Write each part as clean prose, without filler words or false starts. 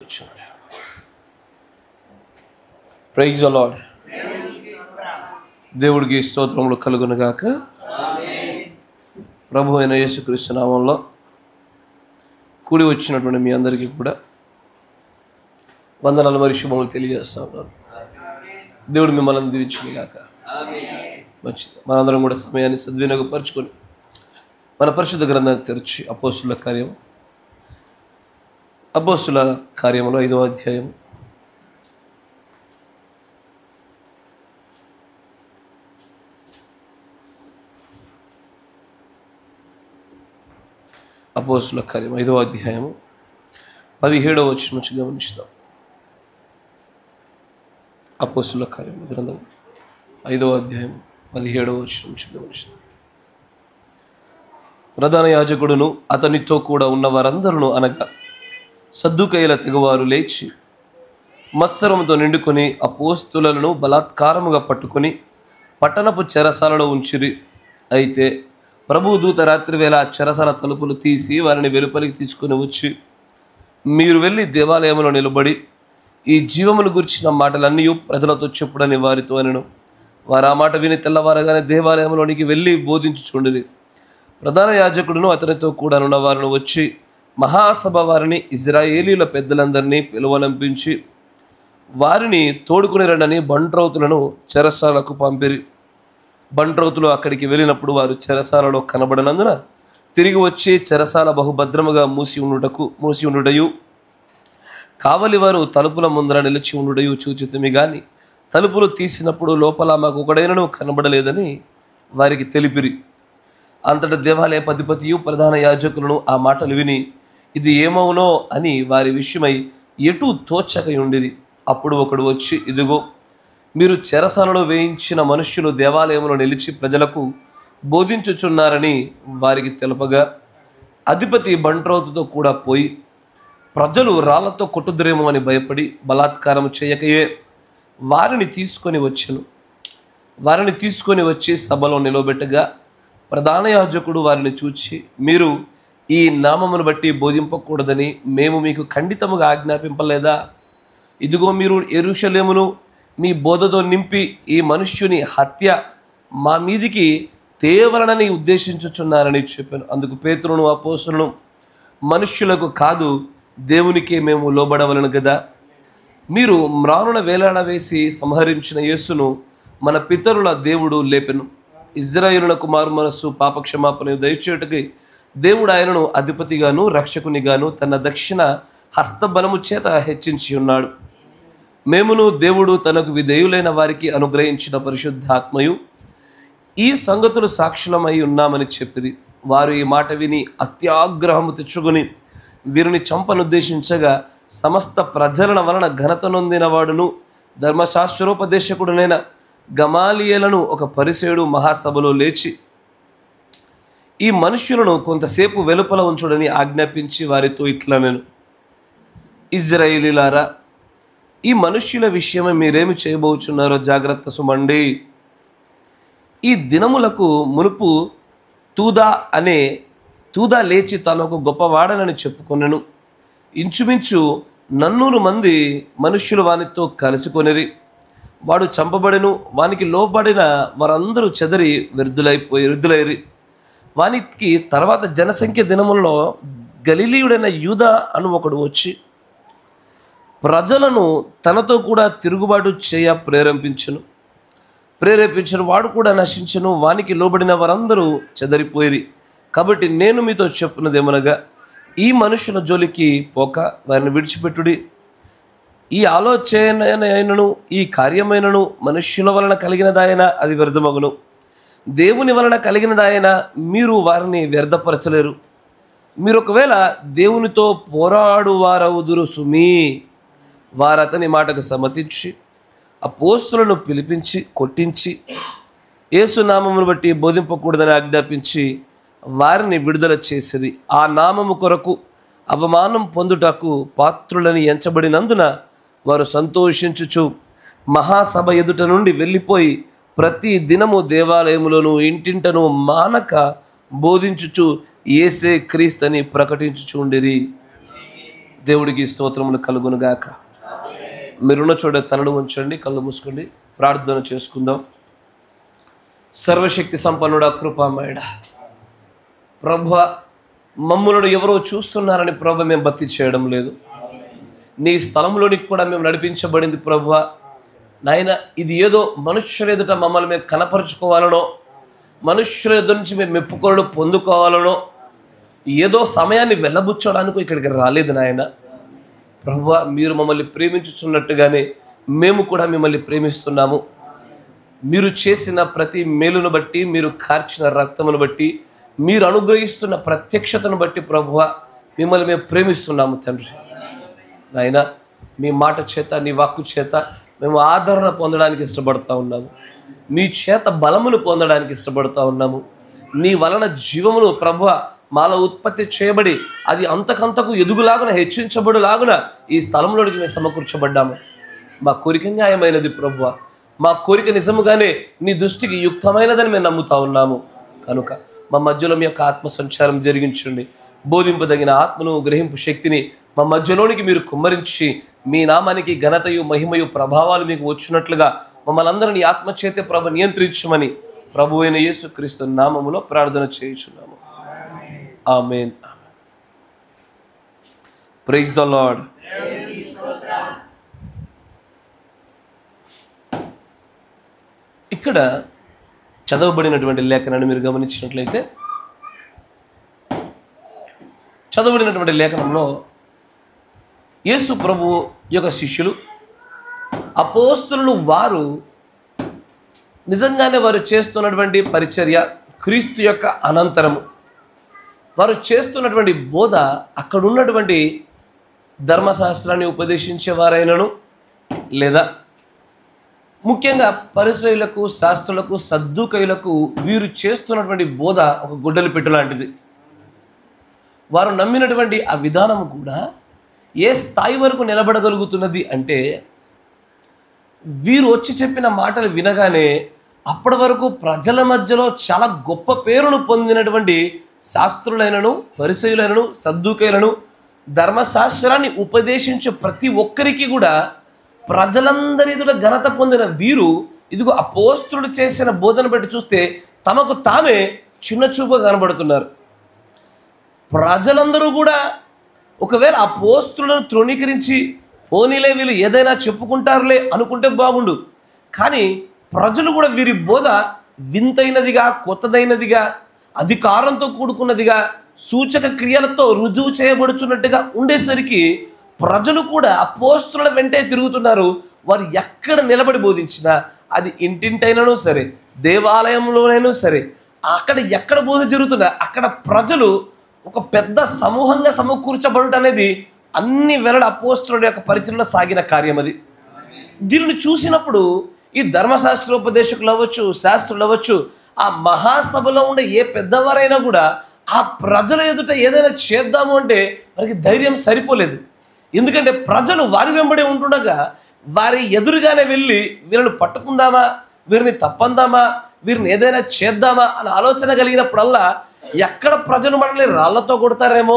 కూర్చోండి. Praise the lord. దేవుడికి స్తోత్రములు కలుగును గాక. ప్రభు అయిన యేసుక్రీస్తు నామంలో కూడి వచ్చినటువంటి మీ అందరికీ కూడా వందనాలు మరియు శుభములు తెలియజేస్తా ఉన్నాను. దేవుడు మిమ్మల్ని దీవించును గాక. మంచిది. మనందరం కూడా సమయాన్ని సద్వినియోగపరచుకొని మన పరిశుద్ధ గ్రంథాన్ని తెరిచి అపోస్తుల కార్యములో 5వ అధ్యాయం అపోస్తుల కార్యం 5వ అధ్యాయము 17వ వచనం నుంచి గమనిస్తాం. అపోస్తుల కార్యం గ్రంథం 5వ అధ్యాయం 17వ వచనం నుంచి గమనిస్తాం. ప్రధాన యాజకుడును అతనితో కూడా ఉన్న వారందరూ అనగా సద్దూకయ్యుల తెగవారు లేచి మత్సరముతో నిండుకొని అపోస్తులను బలాత్కారముగా పట్టుకొని పట్టణపు చెరసాలలో ఉంచిరి. అయితే ప్రభువు దూత రాత్రివేళ చెరసాల తలుపులు తీసి వారిని వెలుపలికి తీసుకొని వచ్చి, మీరు వెళ్ళి దేవాలయంలో నిలబడి ఈ జీవమును గురించిన మాటలన్నీ ప్రజలతో చెప్పుడని వారితో అనెను. వారు ఆ మాట విని తెల్లవారగానే దేవాలయంలోనికి వెళ్ళి బోధించుచుండిరి. ప్రధాన యాజకుడును అతనితో కూడా ఉన్న వారిని వచ్చి మహాసభ వారిని ఇజ్రాయేలీల పెద్దలందరినీ పిలువనంపించి వారిని తోడుకుని రండని బంట్రౌతులను చెరసాలకు పంపిరి. బంట్రౌతులు అక్కడికి వెళ్ళినప్పుడు వారు చెరసాలలో కనబడినందున తిరిగి వచ్చి చెరసాల బహుభద్రముగా మూసి ఉండుటయు కావలి వారు తలుపుల ముందర నిలిచి ఉండుటయు చూచితిమి గాని తలుపులు తీసినప్పుడు లోపల మాకు ఒకడైనను కనబడలేదని వారికి తెలిపిరి. అంతటా దేవాలయ అధిపతియు ప్రధాన యాజకులను ఆ మాటలు విని ఇది ఏమవునో అని వారి విషయమై ఎటు తోచకయుండిరి. అప్పుడు ఒకడు వచ్చి, ఇదిగో మీరు చెరసాలలో వేయించిన మనుష్యులు దేవాలయంలో నిలిచి ప్రజలకు బోధించుచున్నారని వారికి తెలుపగా, అధిపతి బంట్రౌతుతో కూడా పోయి ప్రజలు రాళ్లతో కొట్టుదురేమో అని భయపడి బలాత్కారం చేయకయే వారిని తీసుకొని వచ్చి సభలో నిలబెట్టగా, ప్రధాన యాజకుడు వారిని చూచి, మీరు ఈ నామమును బట్టి బోధింపకూడదని మేము మీకు ఖండితముగా ఆజ్ఞాపింపలేదా? ఇదిగో మీరు యెరూషలేమును మీ బోధతో నింపి ఈ మనుష్యుని హత్య మా మీదికి తేవలనని ఉద్దేశించుచున్నారని చెప్పాను. అందుకు పేతురును అపోస్తలును, మనుష్యులకు కాదు దేవునికే మేము లోబడవలను కదా. మీరు మ్రానున వేలాడ వేసి సంహరించిన యేసును మన పితరుల దేవుడు లేపెను. ఇజ్రాయేలునకు మారు మనస్సు పాపక్షమాపణ దయచేయుటకి దేవుడు ఆయనను అధిపతిగాను రక్షకునిగాను తన దక్షిణ హస్తబలము చేత హెచ్చించి ఉన్నాడు. మేమును దేవుడు తనకు విధేయులైన వారికి అనుగ్రహించిన పరిశుద్ధాత్మయు ఈ సంగతులు సాక్షులమై ఉన్నామని చెప్పిరి. వారు ఈ మాట విని అత్యాగ్రహము తెచ్చుకొని వీరిని చంపనుద్దేశించగా, సమస్త ప్రజల వలన ఘనత నొందిన వాడును ధర్మశాస్త్రోపదేశకుడునైన గమాలియేలను ఒక పరిసేయుడు మహాసభలో లేచి ఈ మనుష్యులను కొంతసేపు వెలుపల ఉంచుడని ఆజ్ఞాపించి వారితో ఇట్లనెను, ఇజ్రాయేలీలారా, ఈ మనుష్యుల విషయమై మీరేమి చేయబోచున్నారో జాగ్రత్త సుమండి. ఈ దినములకు మునుపు తూదా లేచి తాను ఒక గొప్పవాడనని చెప్పుకొనెను. ఇంచుమించు 400 మంది మనుష్యులు వానితో కలుసుకొనిరి. వాడు చంపబడెను. వానికి లోబడిన వారందరూ చెదరి వృద్ధులైరి. వానికి తర్వాత జనసంఖ్య దినములలో గలిలీయుడైన యూదా అను ఒకడు వచ్చి ప్రజలను తనతో కూడా తిరుగుబాటు చేయ ప్రేరేపించను. వాడు కూడా నశించను. వానికి లోబడిన వారందరూ చెదరిపోయిరి. కాబట్టి నేను మీతో చెప్పున్నదేమనగా, ఈ మనుషుల జోలికి పోక వారిని విడిచిపెట్టుడి. ఈ ఆలోచనైనను ఈ కార్యమైనను మనుష్యుల వలన కలిగినదాయన అది వ్యర్థమగును. దేవుని వలన కలిగినదాయన మీరు వారిని వ్యర్థపరచలేరు. మీరు ఒకవేళ దేవునితో పోరాడువారవుదురు సుమీ. వారు అతని మాటకు సమ్మతించి అపోస్తులను పిలిపించి కొట్టించి యేసు నామమును బట్టి బోధింపకూడదని ఆజ్ఞాపించి వారిని విడుదల చేసిరి. ఆ నామము కొరకు అవమానం పొందుటకు పాత్రులని ఎంచబడినందున వారు సంతోషించుచు మహాసభ ఎదుట నుండి వెళ్ళిపోయి ప్రతి దినము దేవాలయములోను ఇంటింటను మానక బోధించుచు యేసే క్రీస్తుని ప్రకటించుచుండిరి. దేవుడికి స్తోత్రములు కలుగునుగాక. మీరున్న చోట తలలు ఉంచండి, కళ్ళు మూసుకోండి, ప్రార్థన చేసుకుందాం. సర్వశక్తి సంపన్నుడా, కృపామయుడా ప్రభువా, మమ్ములను ఎవరో చూస్తున్నారని ప్రభు మేము భక్తి చేయడం లేదు. నీ స్థలంలోనికి కూడా మేము నడిపించబడింది ప్రభువా. నాయన, ఇది ఏదో మనుష్యుల ఎదుట మమ్మల్ని మేము కనపరుచుకోవాలనో, మనుష్యుల ఎదుట నుంచి మేము మెప్పుకోవడం పొందుకోవాలనో, ఏదో సమయాన్ని వెళ్ళబుచ్చడానికి ఇక్కడికి రాలేదు నాయన. ప్రభువా, మీరు మమ్మల్ని ప్రేమించుచున్నట్టుగానే మేము కూడా మిమ్మల్ని ప్రేమిస్తున్నాము. మీరు చేసిన ప్రతి మేలును బట్టి, మీరు కార్చిన రక్తమును బట్టి, మీరు అనుగ్రహిస్తున్న ప్రత్యక్షతను బట్టి ప్రభువా, మిమ్మల్ని మేము ప్రేమిస్తున్నాము తండ్రి. నాయన, మీ మాట చేత, నీ వాక్కు చేత మేము ఆదరణ పొందడానికి ఇష్టపడతా ఉన్నాము. మీ చేత బలమును పొందడానికి ఇష్టపడతా ఉన్నాము. నీ వలన జీవమును ప్రభువా మాలో ఉత్పత్తి చేయబడి అది అంతకంతకు ఎదుగులాగున, హెచ్చించబడులాగున ఈ స్థలంలోనికి మేము సమకూర్చబడ్డాము. మా కోరిక న్యాయమైనది ప్రభువా. మా కోరిక నిజముగానే నీ దృష్టికి యుక్తమైనదని మేము నమ్ముతా ఉన్నాము. కనుక మా మధ్యలో మీ యొక్క ఆత్మ సంచారం జరిగించండి. బోధింపదగిన ఆత్మను, గ్రహింపు శక్తిని మా మధ్యలోనికి మీరు కుమ్మరించి, మీ నామానికి ఘనతయు, మహిమయు, ప్రభావాలు మీకు వచ్చినట్లుగా మమ్మల్ని అందరినీ ఆత్మ చేతే ప్రభు నియంత్రించమని ప్రభు అయిన యేసుక్రీస్తు నామములో ప్రార్థన చేయుచున్నాము. ఆమేన్. Praise the lord. ఇక్కడ చదవబడినటువంటి లేఖనాన్ని మీరు గమనించినట్లయితే, చదవబడినటువంటి లేఖనంలో యేసు ప్రభు యొక్క శిష్యులు, అపోస్తలులు, వారు నిజంగానే వారు చేస్తున్నటువంటి పరిచర్య, క్రీస్తు యొక్క అనంతరము వారు చేస్తున్నటువంటి బోధ, అక్కడ ఉన్నటువంటి ధర్మశాస్త్రాన్ని ఉపదేశించేవారైనను, లేదా ముఖ్యంగా పరిసయ్యులకు, శాస్త్రులకు, సద్దూకయులకు వీరు చేస్తున్నటువంటి బోధ ఒక గుడ్డలి పెట్టు లాంటిది. వారు నమ్మినటువంటి ఆ విధానం కూడా ఏ స్థాయి వరకు నిలబడగలుగుతున్నది అంటే, వీరు వచ్చి చెప్పిన మాటలు వినగానే అప్పటి వరకు ప్రజల మధ్యలో చాలా గొప్ప పేరును పొందినటువంటి శాస్త్రులైనను, పరిసయ్యులైనను, సద్దూకయులను, ధర్మశాస్త్రాన్ని ఉపదేశించే ప్రతి ఒక్కరికి కూడా ప్రజలందరి ఎదుట ఘనత పొందిన వీరు, ఇదిగో అపోస్తలుడు చేసిన బోధన బట్టి చూస్తే తమకు తామే చిన్న చూపుగా కనబడుతున్నారు. ప్రజలందరూ కూడా ఒకవేళ అపోస్తలులను తృణీకరించి, పోనీలే వీళ్ళు ఏదైనా చెప్పుకుంటారులే అనుకుంటే బాగుండు, కానీ ప్రజలు కూడా వీరి బోధ వింతైనదిగా, కొత్తదైనదిగా, అధికారంతో కూడుకున్నదిగా, సూచక క్రియలతో రుజువు చేయబడుచున్నట్టుగా ఉండేసరికి ప్రజలు కూడా అపోస్తలుల వెంటే తిరుగుతున్నారు. వారు ఎక్కడ నిలబడి బోధించినా, అది ఇంటింటైనను సరే, దేవాలయంలోనైనా సరే, అక్కడ ఎక్కడ బోధ జరుగుతున్నా అక్కడ ప్రజలు ఒక పెద్ద సమూహంగా సమకూర్చబడుట అనేది అన్ని వేళ అపోస్తలుల యొక్క పరిచయంలో సాగిన కార్యం. అది దీనిని చూసినప్పుడు ఈ ధర్మశాస్త్రోపదేశకులు అవ్వచ్చు, శాస్త్రులు అవ్వచ్చు, ఆ మహాసభలో ఉండే ఏ పెద్దవారైనా కూడా ఆ ప్రజల ఎదుట ఏదైనా చేద్దాము అంటే వారికి ధైర్యం సరిపోలేదు. ఎందుకంటే ప్రజలు వారి వెంబడి ఉంటుండగా వారి ఎదురుగానే వెళ్ళి వీరిని పట్టుకుందామా, వీరిని తప్పందామా, వీరిని ఏదైనా చేద్దామా అని ఆలోచన కలిగినప్పుడల్లా ఎక్కడ ప్రజలు మనల్ని రాళ్లతో కొడతారేమో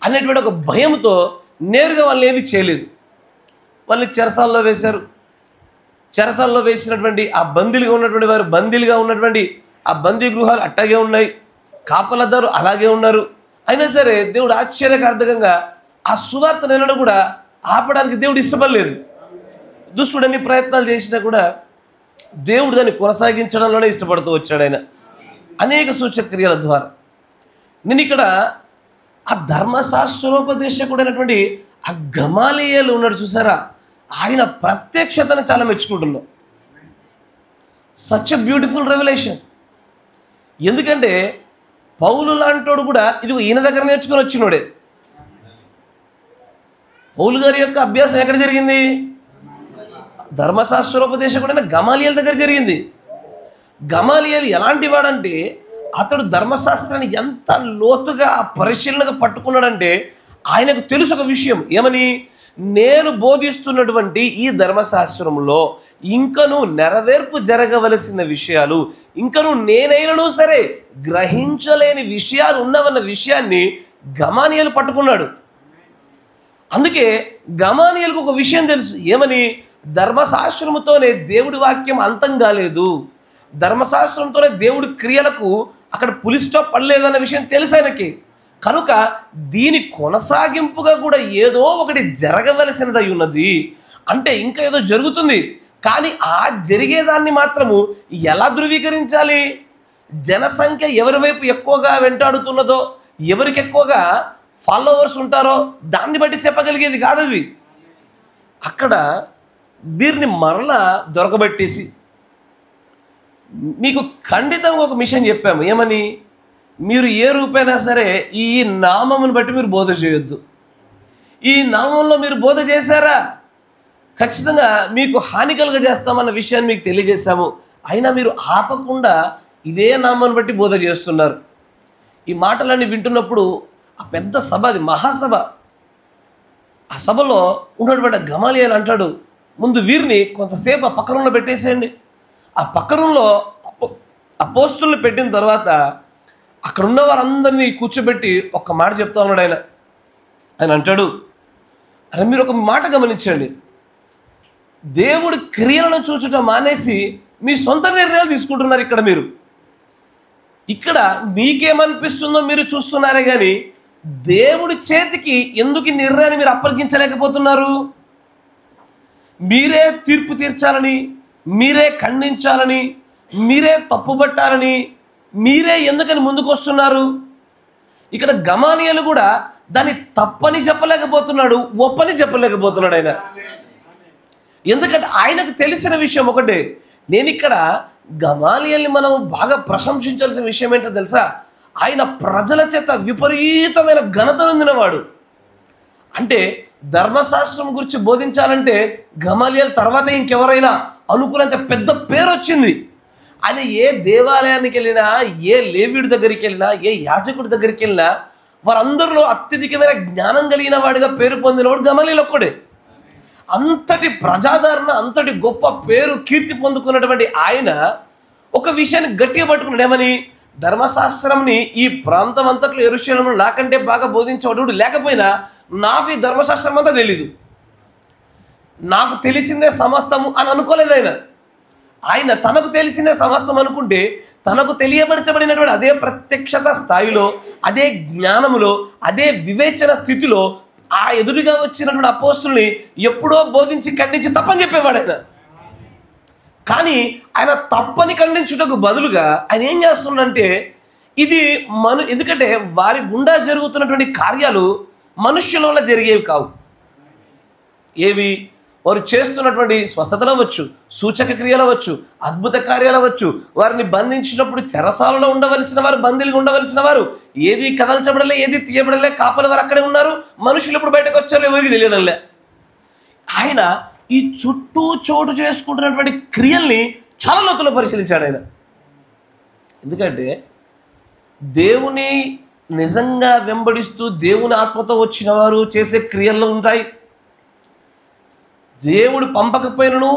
అనేటువంటి ఒక భయంతో నేరుగా వాళ్ళని ఏది చేయలేదు. వాళ్ళని చెరసాల్లో వేశారు. చెరసాల్లో వేసినటువంటి ఆ బందీలుగా ఉన్నటువంటి వారు, బందీలుగా ఉన్నటువంటి ఆ బందీ గృహాలు అట్టాగే ఉన్నాయి, కాపలదారు అలాగే ఉన్నారు. అయినా సరే దేవుడు ఆశ్చర్యకార్థకంగా ఆ సువార్త నెలను కూడా ఆపడానికి దేవుడు ఇష్టపడలేదు. దుష్టుడు అన్ని ప్రయత్నాలు చేసినా కూడా దేవుడు దాన్ని కొనసాగించడంలోనే ఇష్టపడుతూ వచ్చాడు ఆయన అనేక సూచక్రియల ద్వారా. నేను ఇక్కడ ఆ ధర్మశాస్త్రోపదేశకుడైనటువంటి ఆ గమాలియేలు ఉన్నాడు చూసారా, ఆయన ప్రత్యక్షతను చాలా మెచ్చుకుంటున్నాం. Such a beautiful revolution. ఎందుకంటే పౌలు లాంటోడు కూడా ఇదిగో ఈయన దగ్గర నేర్చుకొని వచ్చినోడే. పౌలు గారి యొక్క అభ్యాసం ఎక్కడ జరిగింది? ధర్మశాస్త్రోపదేశకుడైన గమాలియేలు దగ్గర జరిగింది. గమాలియేలు ఎలాంటి వాడంటే, అతడు ధర్మశాస్త్రాన్ని ఎంత లోతుగా పరిశీలనగా పట్టుకున్నాడంటే, ఆయనకు తెలుసు ఒక విషయం. ఏమని? నేను బోధిస్తున్నటువంటి ఈ ధర్మశాస్త్రంలో ఇంకను నెరవేర్పు జరగవలసిన విషయాలు, ఇంకను నేనైనను సరే గ్రహించలేని విషయాలు ఉన్నవన్న విషయాన్ని గమాలియేలు పట్టుకున్నాడు. అందుకే గమాలీయేలుకు ఒక విషయం తెలుసు, ఏమని? ధర్మశాస్త్రముతోనే దేవుడి వాక్యం అంతం కాలేదు, ధర్మశాస్త్రంతోనే దేవుడి క్రియలకు అక్కడ పులి స్టాప్ పడలేదన్న విషయం తెలుసు ఆయనకి. కనుక దీని కొనసాగింపుగా కూడా ఏదో ఒకటి జరగవలసినదై ఉన్నది. అంటే ఇంకా ఏదో జరుగుతుంది, కానీ ఆ జరిగేదాన్ని మాత్రము ఎలా ధృవీకరించాలి? జనసంఖ్య ఎవరి వైపు ఎక్కువగా వెంటాడుతున్నదో, ఎవరికి ఎక్కువగా ఫాలోవర్స్ ఉంటారో దాన్ని బట్టి చెప్పగలిగేది కాదు అది. అక్కడ వీరిని మరలా దొరకబెట్టేసి మీకు ఖండితంగా ఒక మిషన్ చెప్పాము, ఏమని? మీరు ఏ రూపైనా సరే ఈ నామమును బట్టి మీరు బోధ చేయొద్దు. ఈ నామంలో మీరు బోధ చేశారా, ఖచ్చితంగా మీకు హాని కలుగజేస్తామన్న విషయాన్ని మీకు తెలియజేశాము. అయినా మీరు ఆపకుండా ఇదే నామాన్ని బట్టి బోధ చేస్తున్నారు. ఈ మాటలన్నీ వింటున్నప్పుడు ఆ పెద్ద సభ, అది మహాసభ, ఆ సభలో ఉన్నటువంటి గమాలీయేలు అంటాడు, ముందు వీరిని కొంతసేపు ఆ పక్క రూమ్లో పెట్టేసేయండి. ఆ పక్క రూమ్లో అపోస్తులను పెట్టిన తర్వాత అక్కడ ఉన్న వారందరినీ కూర్చోబెట్టి ఒక్క మాట చెప్తా ఉన్నాడు ఆయన అంటాడు, అరే మీరు ఒక మాట గమనించండి, దేవుడి క్రియలను చూచుట మానేసి మీ సొంత నిర్ణయాలు తీసుకుంటున్నారు. ఇక్కడ మీకేమనిపిస్తుందో మీరు చూస్తున్నారే కానీ దేవుడి చేతికి ఎందుకు ఈ నిర్ణయాన్ని మీరు అప్పగించలేకపోతున్నారు? మీరే తీర్పు తీర్చాలని, మీరే ఖండించాలని, మీరే తప్పుబట్టాలని, మీరే ఎందుకని ముందుకు వస్తున్నారు? ఇక్కడ గమాలీయేలు కూడా దాన్ని తప్పని చెప్పలేకపోతున్నాడు, ఒప్పని చెప్పలేకపోతున్నాడు ఆయన. ఎందుకంటే ఆయనకు తెలిసిన విషయం ఒకటే. నేను ఇక్కడ గమాలీయేలుని మనం బాగా ప్రశంసించాల్సిన విషయం ఏంటో తెలుసా? ఆయన ప్రజల చేత విపరీతమైన ఘనత పొందినవాడు. అంటే ధర్మశాస్త్రం గురించి బోధించాలంటే గమాలీయేలు తర్వాత ఇంకెవరైనా అనుకున్నంత పెద్ద పేరు వచ్చింది. ఆయన ఏ దేవాలయానికి వెళ్ళినా, ఏ లేవీయుడి దగ్గరికి వెళ్ళినా, ఏ యాజకుడి దగ్గరికి వెళ్ళినా వారందరిలో అత్యధికమైన జ్ఞానం కలిగిన వాడిగా పేరు పొందినవాడు గమాలీయేలు ఒక్కడే. అంతటి ప్రజాదరణ, అంతటి గొప్ప పేరు, కీర్తి పొందుకున్నటువంటి ఆయన ఒక విషయాన్ని గట్టిగా పట్టుకున్నాడు, ఏమని? ధర్మశాస్త్రంని ఈ ప్రాంతం అంతట్లో యెరూషలేములో నాకంటే బాగా బోధించేవాడు లేకపోయినా నాకు ఈ ధర్మశాస్త్రం అంతా తెలీదు, నాకు తెలిసిందే సమస్తము అని అనుకోలేదు ఆయన తనకు తెలిసిందే సమస్తం అనుకుంటే తనకు తెలియపరచబడినటువంటి అదే ప్రత్యక్షత స్థాయిలో, అదే జ్ఞానములో, అదే వివేచన స్థితిలో ఆ ఎదురుగా వచ్చినటువంటి అపోస్తుల్ని ఎప్పుడో బోధించి ఖండించి తప్పని చెప్పేవాడు ఆయన. కానీ ఆయన తప్పని ఖండించుటకు బదులుగా ఆయన ఏం చేస్తున్నాడంటే ఇది ఎందుకంటే వారి గుండా జరుగుతున్నటువంటి కార్యాలు మనుష్యుల వల్ల జరిగేవి కావు. ఏవి? వారు చేస్తున్నటువంటి స్వస్థతలు అవ్వచ్చు, సూచక క్రియలు అవ్వచ్చు, అద్భుత కార్యాలు అవ్వచ్చు, వారిని బంధించినప్పుడు చెరసాలలో ఉండవలసిన వారు, బందీలుగా ఉండవలసిన వారు ఏది కదల్చబడలే, ఏది తీయబడలే, కాపల వారు అక్కడే ఉన్నారు. మనుషులు ఎప్పుడు బయటకు వచ్చారో ఎవరికి తెలియడంలే. ఆయన ఈ చుట్టూ చోటు చేసుకుంటున్నటువంటి క్రియల్ని చాలా లోతులో పరిశీలించాడు ఆయన. ఎందుకంటే దేవుని నిజంగా వెంబడిస్తూ దేవుని ఆత్మతో వచ్చిన వారు చేసే క్రియల్లో ఉంటాయి. దేవుడు పంపకపోయినను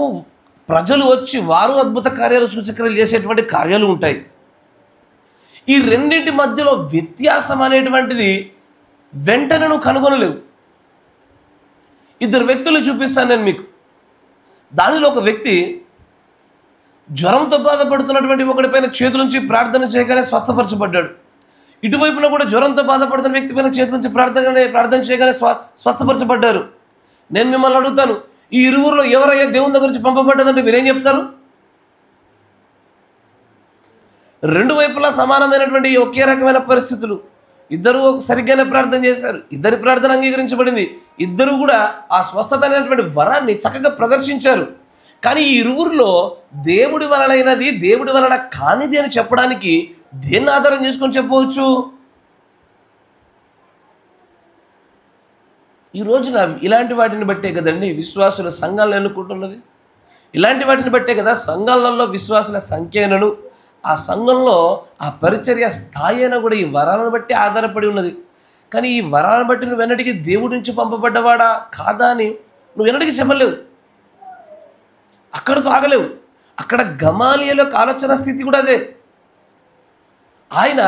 ప్రజలు వచ్చి వారు అద్భుత కార్యాలు, సూచక్రియలు చేసేటువంటి కార్యాలు ఉంటాయి. ఈ రెండింటి మధ్యలో వ్యత్యాసం అనేటువంటిది వెంటనే నువ్వు కనుగొనలేవు. ఇద్దరు వ్యక్తులు చూపిస్తాను నేను మీకు. దానిలో ఒక వ్యక్తి జ్వరంతో బాధపడుతున్నటువంటి ఒకటిపైన చేతుల నుంచి ప్రార్థన చేయగానే స్వస్థపరచబడ్డాడు. ఇటువైపున కూడా జ్వరంతో బాధపడుతున్న వ్యక్తి పైన చేతుల నుంచి ప్రార్థన చేయగానే స్వస్థపరచబడ్డారు. నేను మిమ్మల్ని అడుగుతాను, ఈ ఇరువురిలో ఎవరయ్యా దేవుని దగ్గర నుంచి పంపబడ్డదంటే మీరేం చెప్తారు? రెండు వైపులా సమానమైనటువంటి ఒకే రకమైన పరిస్థితులు. ఇద్దరు సరిగ్గానే ప్రార్థన చేశారు, ఇద్దరి ప్రార్థన అంగీకరించబడింది, ఇద్దరు కూడా ఆ స్వస్థత అనేటువంటి వరాన్ని చక్కగా ప్రదర్శించారు. కానీ ఈ ఇరువురిలో దేవుడి వలనైనది, దేవుడి వలన కానిది అని చెప్పడానికి దేన్ని ఆధారం చేసుకొని చెప్పవచ్చు? ఈ రోజున ఇలాంటి వాటిని బట్టే కదండి విశ్వాసుల సంఘాలను ఎన్నుకుంటున్నది. ఇలాంటి వాటిని బట్టే కదా సంఘాలలో విశ్వాసుల సంఖ్యను, ఆ సంఘంలో ఆ పరిచర్య స్థాయి అయినా కూడా ఈ వరాలను బట్టి ఆధారపడి ఉన్నది. కానీ ఈ వరాలను బట్టి నువ్వు వెన్నటికి దేవుడి నుంచి పంపబడ్డవాడా కాదా అని నువ్వు వెన్నటికి చెప్పలేవు, అక్కడితో ఆగలేవు. అక్కడ గమాలీయేలు ఆలోచన స్థితి కూడా అదే. ఆయన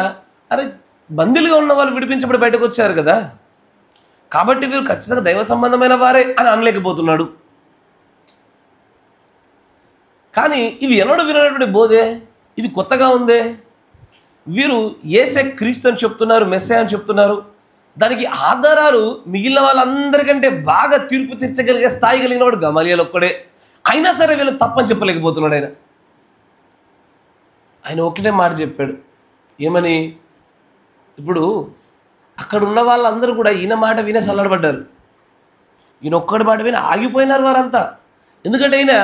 బందీలుగా ఉన్న వాళ్ళు విడిపించబడి బయటకు వచ్చారు కదా, కాబట్టి వీరు ఖచ్చితంగా దైవ సంబంధమైన వారే అని అనలేకపోతున్నాడు. కానీ ఇవి ఎన్నడూ వినటువంటి బోధే, ఇది కొత్తగా ఉందే. వీరు యేసే క్రీస్తు అని చెప్తున్నారు, మెస్సే అని చెప్తున్నారు. దానికి ఆధారాలు మిగిలిన వాళ్ళందరికంటే బాగా తీర్పు తీర్చగలిగే స్థాయి కలిగిన వాడు గమలీయేలు ఒక్కడే. అయినా సరే వీళ్ళు తప్పని చెప్పలేకపోతున్నాడు. ఆయన ఒకటే మాట చెప్పాడు. ఏమని? ఇప్పుడు అక్కడ ఉన్న వాళ్ళందరూ కూడా ఈయన మాట వినే చల్లబడ్డారు. ఈయన ఒక్కడి మాట విని ఆగిపోయినారు వారంతా. ఎందుకంటే ఈయన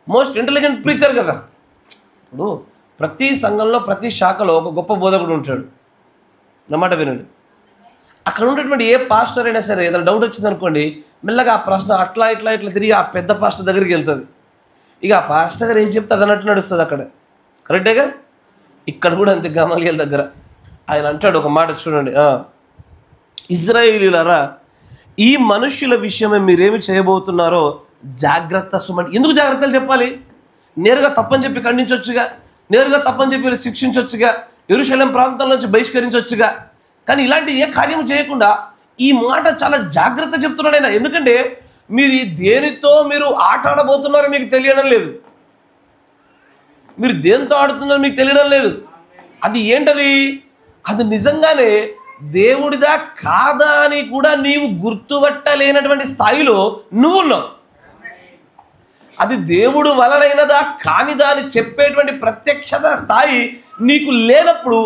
మోస్ట్ ఇంటెలిజెంట్ ప్రీచర్ కదా. ఇప్పుడు ప్రతి సంఘంలో ప్రతి శాఖలో ఒక గొప్ప బోధకుడు ఉంటాడు. నా మాట వినండి. అక్కడ ఉన్నటువంటి ఏ పాస్టర్ అయినా సరే ఏదైనా డౌట్ వచ్చిందనుకోండి, మెల్లగా ఆ ప్రశ్న అట్లా ఇట్లా ఇట్లా తిరిగి ఆ పెద్ద పాస్టర్ దగ్గరికి వెళ్తుంది. ఇక ఆ పాస్టర్ గారు ఏం చెప్తే అదన్నట్టు నడుస్తుంది అక్కడ. కరెక్టేగా? ఇక్కడ కూడా అంతే. గమలీయేలు దగ్గర ఆయన అంటాడు ఒక మాట, చూడండి. ఇశ్రాయేలీయులారా, ఈ మనుష్యుల విషయమే మీరేమి చేయబోతున్నారో జాగ్రత్త సుమండి. ఎందుకు జాగ్రత్తలు చెప్పాలి? నేరుగా తప్పని చెప్పి ఖండించవచ్చుగా, నేరుగా తప్పని చెప్పి శిక్షించవచ్చుగా, యెరూషలేం ప్రాంతం నుంచి బహిష్కరించవచ్చుగా. కానీ ఇలాంటి ఏ కార్యం చేయకుండా ఈ మాట చాలా జాగ్రత్త చెప్తున్నాడు ఆయన. ఎందుకంటే మీరు దేనితో మీరు ఆట ఆడబోతున్నారో మీకు తెలియడం లేదు. మీరు దేంతో ఆడుతున్నారో మీకు తెలియడం లేదు. అది ఏంటది? అది నిజంగానే దేవుడిదా కాదా అని కూడా నీవు గుర్తుపట్టలేనటువంటి స్థాయిలో నువ్వు ఉన్నావు. అది దేవుడు వలనైనదా కానిదా అని చెప్పేటువంటి ప్రత్యక్షత స్థాయి నీకు లేనప్పుడు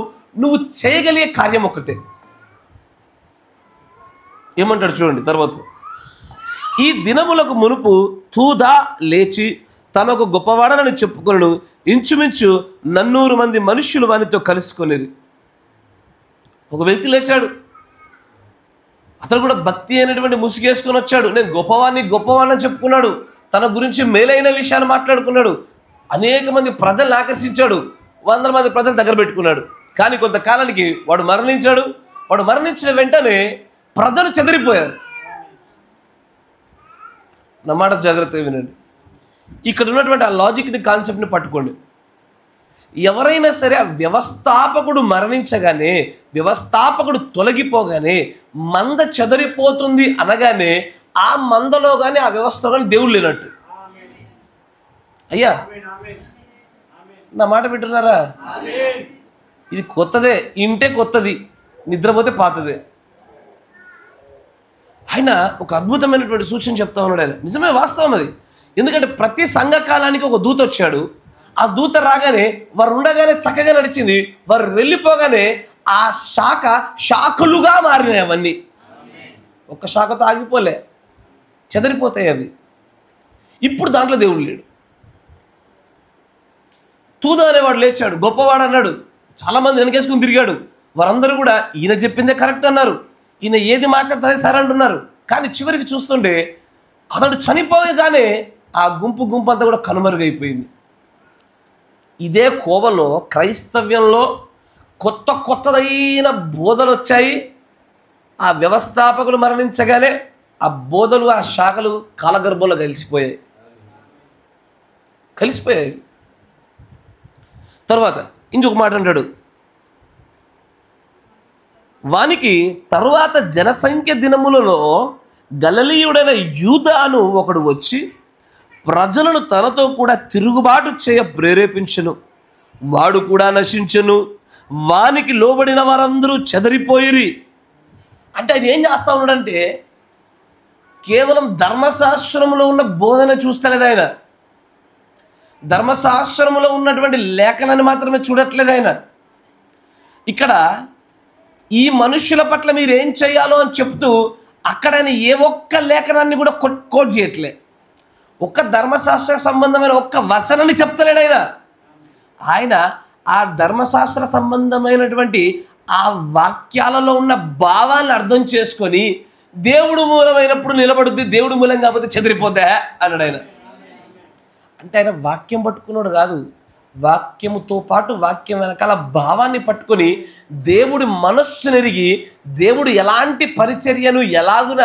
నువ్వు చేయగలిగే కార్యం ఒకటే. ఏమంటాడు చూడండి తర్వాత. ఈ దినములకు మునుపు తూదా లేచి తనొక గొప్పవాడనని చెప్పుకొనను ఇంచుమించు 400 మంది మనుష్యులు వానితో కలుసుకొనిరి. ఒక వ్యక్తి లేచాడు. అతను కూడా భక్తి అయినటువంటి ముసుగేసుకొని వచ్చాడు. నేను గొప్పవాడిని చెప్పుకున్నాడు. తన గురించి మేలైన విషయాలు మాట్లాడుకున్నాడు. అనేక మంది ప్రజలను ఆకర్షించాడు. 100 మంది ప్రజలు దగ్గర పెట్టుకున్నాడు. కానీ కొంతకాలానికి వాడు మరణించాడు. వాడు మరణించిన వెంటనే ప్రజలు చెదిరిపోయారు. నా మాట జాగ్రత్తగా వినండి. ఇక్కడ ఉన్నటువంటి ఆ లాజిక్ని, కాన్సెప్ట్ని పట్టుకోండి. ఎవరైనా సరే ఆ వ్యవస్థాపకుడు మరణించగానే, వ్యవస్థాపకుడు తొలగిపోగానే మంద చెదరిపోతుంది అనగానే ఆ మందలో కానీ ఆ వ్యవస్థలో కానీ దేవుడు లేనట్టు. అయ్యా, నా మాట వింటున్నారా? ఇది కొత్తదే, ఇంటే కొత్తది, నిద్రపోతే పాతదే. ఆయన ఒక అద్భుతమైనటువంటి సూచన చెప్తా ఉన్నాడు. ఆయన నిజమే, వాస్తవం అది. ఎందుకంటే ప్రతి సంఘకాలానికి ఒక దూత వచ్చాడు. ఆ దూత రాగానే వారు ఉండగానే చక్కగా నడిచింది. వారు వెళ్ళిపోగానే ఆ శాఖలుగా మారినాయి. అవన్నీ ఒక్క శాఖతో ఆగిపోలే, చెదరిపోతాయి అవి. ఇప్పుడు దాంట్లో దేవుడు లేడు. తూదా అనేవాడు లేచాడు, గొప్పవాడు అన్నాడు. చాలామంది వెనకేసుకుని తిరిగాడు. వారందరూ కూడా ఈయన చెప్పిందే కరెక్ట్ అన్నారు. ఈయన ఏది మాట్లాడితే సరే అంటున్నారు. కానీ చివరికి చూస్తుంటే అతడు చనిపోయగానే ఆ గుంపు అంతా కూడా కనుమరుగైపోయింది. ఇదే కోవలో క్రైస్తవ్యంలో కొత్తదైన బోధలు వచ్చాయి. ఆ వ్యవస్థాపకులు మరణించగానే ఆ బోధలు, ఆ శాఖలు కాలగర్భంలో కలిసిపోయాయి. తర్వాత ఇంకొక మాట అంటాడు. వానికి తరువాత జనసంఖ్య దినములలో గలిలయుడైన యూదాను ఒకడు వచ్చి ప్రజలను తనతో కూడా తిరుగుబాటు చేయ ప్రేరేపించెను. వాడు కూడా నశించెను. వానికి లోబడిన వారందరూ చెదరిపోయిరి. అంటే ఆయన ఏం చేస్తా ఉన్నాడంటే కేవలం ధర్మశాస్త్రంలో ఉన్న బోధన చూస్తలేదు. ఆయన ధర్మశాస్త్రంలో ఉన్నటువంటి లేఖనాన్ని మాత్రమే చూడట్లేదు. ఆయన ఇక్కడ ఈ మనుష్యుల పట్ల మీరు ఏం చేయాలో అని చెప్తూ అక్కడ ఆయన ఏ ఒక్క లేఖనాన్ని కూడా కోట్ చేయట్లే. ఒక్క ధర్మశాస్త్ర సంబంధమైన ఒక్క వచనాన్ని చెప్తలేడు. ఆయన ఆ ధర్మశాస్త్ర సంబంధమైనటువంటి ఆ వాక్యాలలో ఉన్న భావాన్ని అర్థం చేసుకొని దేవుడు మూలమైనప్పుడు నిలబడుద్ది, దేవుడు మూలం కాకపోతే చెదిరిపోద్దా అన్నాడు ఆయన. అంటే ఆయన వాక్యం పట్టుకున్నాడు కాదు, వాక్యముతో పాటు వాక్యం వెనకాల భావాన్ని పట్టుకొని దేవుడి మనస్సునెరిగి దేవుడు ఎలాంటి పరిచర్యను ఎలాగున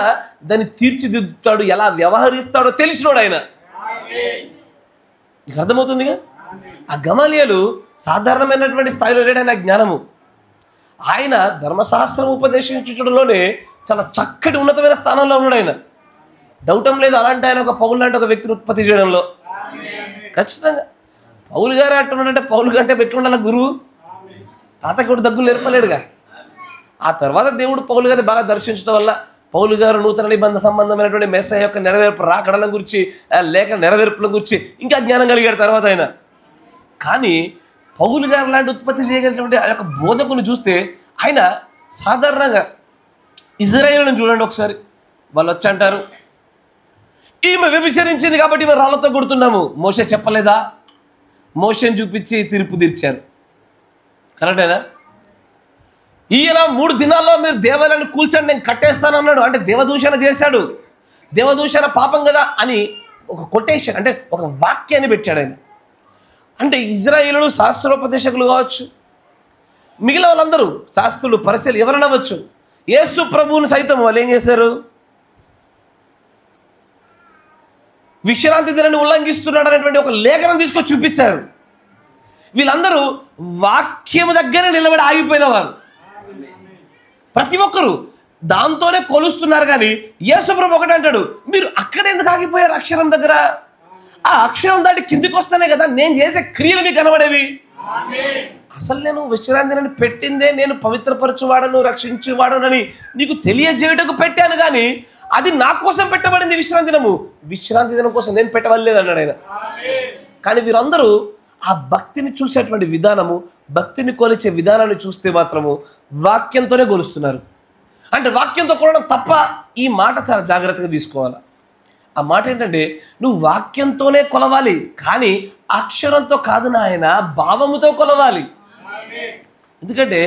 దాన్ని తీర్చిదిద్దుతాడు, ఎలా వ్యవహరిస్తాడో తెలిసినోడు ఆయన. నీకు అర్థమవుతుందిగా? ఆ గమలీయేలు సాధారణమైనటువంటి స్థాయిలో లేడు ఆయన జ్ఞానము. ఆయన ధర్మశాస్త్రం ఉపదేశించడంలోనే చాలా చక్కటి ఉన్నతమైన స్థానంలో ఉన్నాడు ఆయన. డౌటం లేదు. అలాంటి ఆయన ఒక పౌలు లాంటి ఒక వ్యక్తిని ఉత్పత్తి చేయడంలో ఖచ్చితంగా. పౌలు గారు అంటున్నాడంటే పౌలు కంటే ఎట్లుండాల గురువు? తాతకి కూడా దగ్గులు నేర్పలేడుగా. ఆ తర్వాత దేవుడు పౌలు గారిని బాగా దర్శించడం వల్ల పౌలు గారు నూతన నిబంధన సంబంధమైనటువంటి మెస్సయ్య యొక్క నెరవేర్పు రాకడల గురించి, లేక నెరవేర్పుల గురించి ఇంకా జ్ఞానం కలిగాడు తర్వాత ఆయన. కానీ పౌలు గారు లాంటి ఉత్పత్తి చేయగలిగినటువంటి ఆ యొక్క బోధకుని చూస్తే ఆయన సాధారణంగా ఇజ్రాయేలుని చూడండి ఒకసారి. వాళ్ళు వచ్చి అంటారు, ఈమె వ్యభిచరించింది కాబట్టి ఈమె రాళ్లతో కొడుతున్నాము. మోషే చెప్పలేదా? మోషేని చూపించి తీర్పు తీర్చారు. కరెక్టేనా? ఈయన 3 దినాల్లో మీరు దేవాలయాన్ని కూల్చండి, నేను కట్టేస్తాను అన్నాడు. అంటే దేవదూషణ చేశాడు. దేవదూషణ పాపం కదా అని ఒక కొటేషన్, అంటే ఒక వాక్యాన్ని పెట్టాడు ఆయన. అంటే ఇజ్రాయేలులు శాస్త్రోపదేశకులు కావచ్చు, మిగిలిన వాళ్ళందరూ శాస్త్రులు, పరిచయలు ఎవరైనా అవ్వచ్చు. యేసు ప్రభువుని సైతం వాళ్ళు ఏం చేశారు? విశ్రాంతి దినాన్ని ఉల్లంఘిస్తున్నాడు అనేటువంటి ఒక లేఖనం తీసుకొని చూపించారు. వీళ్ళందరూ వాక్యం దగ్గర నిలబడి ఆగిపోయిన వారు. ప్రతి ఒక్కరు దాంతోనే కొలుస్తున్నారు. కానీ యేసు ప్రభు ఒకటి అంటాడు, మీరు అక్కడ ఎందుకు ఆగిపోయారు? అక్షరం దగ్గర. ఆ అక్షరం దాటి కిందికి వస్తేనే కదా నేను చేసే క్రియలు మీకు కనబడేవి. అసలు నేను విశ్రాంతి దినాన్ని పెట్టిందే నేను పవిత్రపరచువాడను, రక్షించువాడనని నీకు తెలియజేయటకు పెట్టాను. కానీ అది నా కోసం పెట్టబడింది విశ్రాంతి దినము. విశ్రాంతి దినం కోసం నేను పెట్టవలేదు అన్నాడు ఆయన. కానీ వీరందరూ ఆ భక్తిని చూసేటువంటి విధానము, భక్తిని కొలిచే విధానాన్ని చూస్తే మాత్రము వాక్యంతోనే కొలుస్తున్నారు. అంటే వాక్యంతో కొలడం తప్ప. ఈ మాట చాలా జాగ్రత్తగా తీసుకోవాలి. ఆ మాట ఏంటంటే, నువ్వు వాక్యంతోనే కొలవాలి, కానీ అక్షరంతో కాదు నాయన, భావముతో కొలవాలి. ఎందుకంటే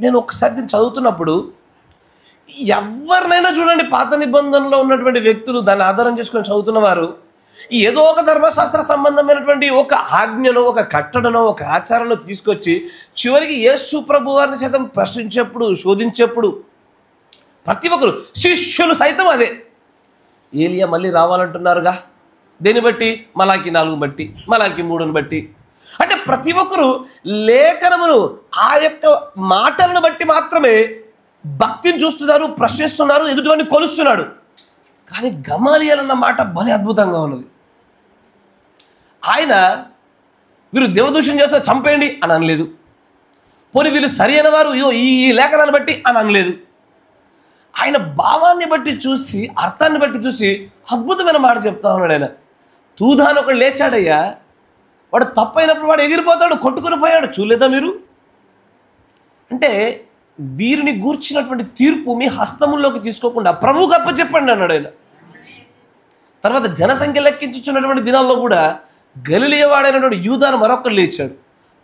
నేను ఒకసారి దీన్ని చదువుతున్నప్పుడు ఎవరినైనా చూడండి, పాత నిబంధనలో ఉన్నటువంటి వ్యక్తులు దాన్ని ఆధారం చేసుకొని చదువుతున్నవారు ఏదో ఒక ధర్మశాస్త్ర సంబంధమైనటువంటి ఒక ఆజ్ఞను, ఒక కట్టడనో, ఒక ఆచారంలో తీసుకొచ్చి చివరికి యేసు ప్రభు వారిని సైతం ప్రశ్నించేప్పుడు, శోధించేప్పుడు ప్రతి ఒక్కరు శిష్యులు సైతం అదే, ఏలియా మళ్ళీ రావాలంటున్నారుగా, దేని బట్టి? మలాకి 4 బట్టి, మలాకి 3ని బట్టి. అంటే ప్రతి ఒక్కరు లేఖనమును, ఆ యొక్క మాటలను బట్టి మాత్రమే భక్తిని చూస్తున్నారు, ప్రశ్నిస్తున్నారు, ఎదుటివాడిని కొలుస్తున్నాడు. కానీ గమాలియల్ అన్న మాట భలే అద్భుతంగా ఉన్నది. ఆయన వీరు దేవదూషణ చేస్తే చంపేయండి అని అనలేదు. పోనీ వీళ్ళు సరి అయిన వారు ఈ లేఖనాన్ని బట్టి అని అనలేదు. ఆయన భావాన్ని బట్టి చూసి, అర్థాన్ని బట్టి చూసి అద్భుతమైన మాట చెప్తా ఉన్నాడు ఆయన. తూదాను ఒకడు లేచాడయ్యా, వాడు తప్పైనప్పుడు వాడు ఎగిరిపోతాడు, కొట్టుకుని పోయాడు. చూడలేదా మీరు? అంటే వీరిని గూర్చినటువంటి తీర్పు మీ హస్తముల్లోకి తీసుకోకుండా ప్రభువుకు అప్పచెప్పండి అన్నాడు ఆయన. తర్వాత జనసంఖ్య లెక్కించుచున్నటువంటి దినాల్లో కూడా గలిలయ వాడైనటువంటి యూదాను మరొకడు లేచాడు.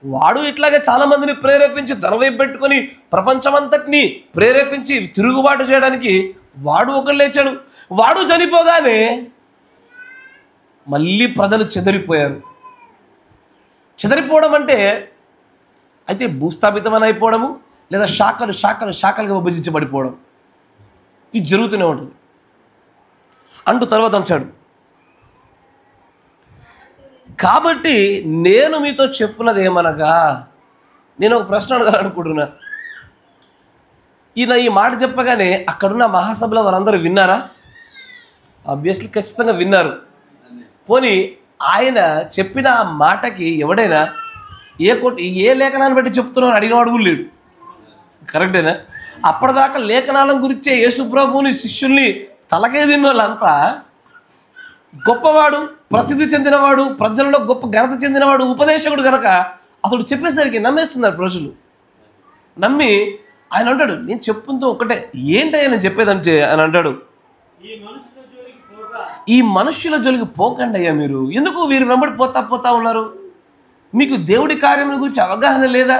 వాడు ఇట్లాగే చాలా మందిని ప్రేరేపించి ధనవైపు పెట్టుకొని ప్రపంచమంతటిని ప్రేరేపించి తిరుగుబాటు చేయడానికి వాడు ఒకడు లేచాడు. వాడు చనిపోగానే మళ్ళీ ప్రజలు చెదిరిపోయారు. చెదిరిపోవడం అంటే అయితే భూస్థాపితమని అయిపోవడము, లేదా శాఖలుగా విభజించబడిపోవడం, ఇది జరుగుతూనే ఉంటుంది. అంటూ తర్వాత అంటాడు, కాబట్టి నేను మీతో చెప్పున్నది ఏమనగా, నేను ఒక ప్రశ్న అడగాలనుకుంటున్నా. ఈయన ఈ మాట చెప్పగానే అక్కడున్న మహాసభలో వారందరూ విన్నారా? ఆబ్వియస్లీ ఖచ్చితంగా విన్నారు. పోనీ ఆయన చెప్పిన ఆ మాటకి ఎవడైనా ఏ లేఖనాన్ని బట్టి చెప్తున్నావు అడిగినవాడు కూడా లేడు. కరెక్టేనా? అప్పటిదాకా లేఖనాలను గురించే యేసు ప్రభువుని, శిష్యుల్ని తలకే తిన్న వాళ్ళంతా గొప్పవాడు, ప్రసిద్ధి చెందినవాడు, ప్రజలలో గొప్ప ఘనత చెందినవాడు, ఉపదేశకుడు కనుక అతడు చెప్పేసరికి నమ్మేస్తున్నారు ప్రజలు. నమ్మి ఆయన అంటాడు, నేను చెప్పుతో ఒకటే, ఏంటి ఆయన చెప్పేదంటే అని అంటాడు, ఈ మనుష్యుల జోలికి పోకండి అయ్యా. మీరు ఎందుకు వీరు వెంబడి పోతా ఉన్నారు? మీకు దేవుడి కార్యముల గురించి అవగాహన లేదా?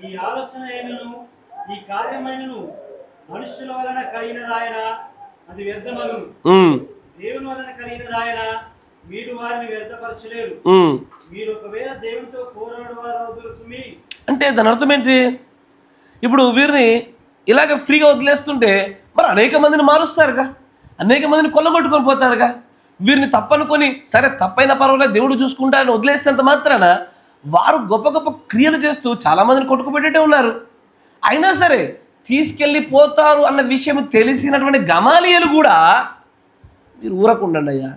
ఈ ఆలోచన ఏమను, ఈ కార్యమైనను మనుష్యుల వలన కలిగినదాయన అది వ్యర్థమగు, దేవుని వలన కలిగినదాయన మీరు వారిని వ్యర్థపరచలేరు. మీరు ఒకవేళ దేవునితో పోరాడు వారు. అంటే దాని అర్థం ఏంటి? ఇప్పుడు వీరిని ఇలాగ ఫ్రీగా వదిలేస్తుంటే మరి అనేక మందిని మారుస్తారుగా, అనేక మందిని కొల్లగొట్టుకొని పోతారుగా. వీరిని తప్పనుకొని సరే తప్పైన పర్వాలేదు దేవుడు చూసుకుంటారని వదిలేసినంత మాత్రాన వారు గొప్ప గొప్ప క్రియలు చేస్తూ చాలామందిని కొట్టుకుపెట్టేటే ఉన్నారు. అయినా సరే తీసుకెళ్ళిపోతారు అన్న విషయం తెలిసినటువంటి గమాలియలు కూడా మీరు ఊరకుండండి అయ్యా,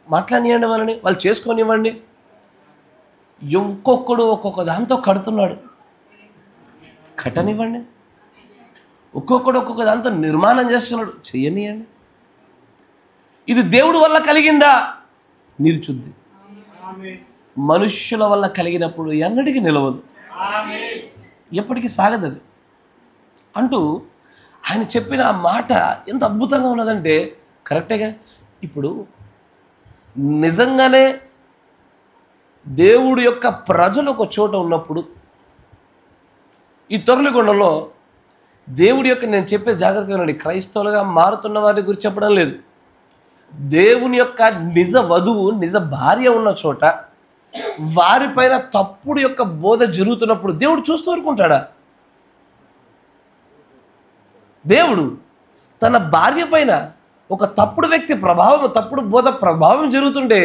మాట్లాడియండి వాళ్ళని, వాళ్ళు చేసుకోనివ్వండి. ఒక్కొక్కడు ఒక్కొక్క దాంతో కడుతున్నాడు, కట్టనివ్వండి. ఒక్కొక్కడు ఒక్కొక్క దాంతో నిర్మాణం చేస్తున్నాడు, చెయ్యనియండి. ఇది దేవుడి వల్ల కలిగిందా? నిల్చుద్ది. మనుష్యుల వల్ల కలిగినప్పుడు ఎన్నటికీ నిలవదు, ఎప్పటికీ సాగదు అది అంటూ ఆయన చెప్పిన ఆ మాట ఎంత అద్భుతంగా ఉన్నదంటే కరెక్టేగా. ఇప్పుడు నిజంగానే దేవుడి యొక్క ప్రజలు ఒక చోట ఉన్నప్పుడు ఈ తొర్లిగొండలో దేవుడి యొక్క, నేను చెప్పే జాగ్రత్తగా ఉండండి, క్రైస్తవులుగా మారుతున్న వారి గురించి చెప్పడం లేదు, దేవుని యొక్క నిజ వధువు నిజ భార్య ఉన్న చోట వారిపైన తప్పుడు యొక్క బోధ జరుగుతున్నప్పుడు దేవుడు చూస్తూ ఊరుకుంటాడా? దేవుడు తన భార్య పైన ఒక తప్పుడు వ్యక్తి ప్రభావం, తప్పుడు బోధ ప్రభావం జరుగుతుంటే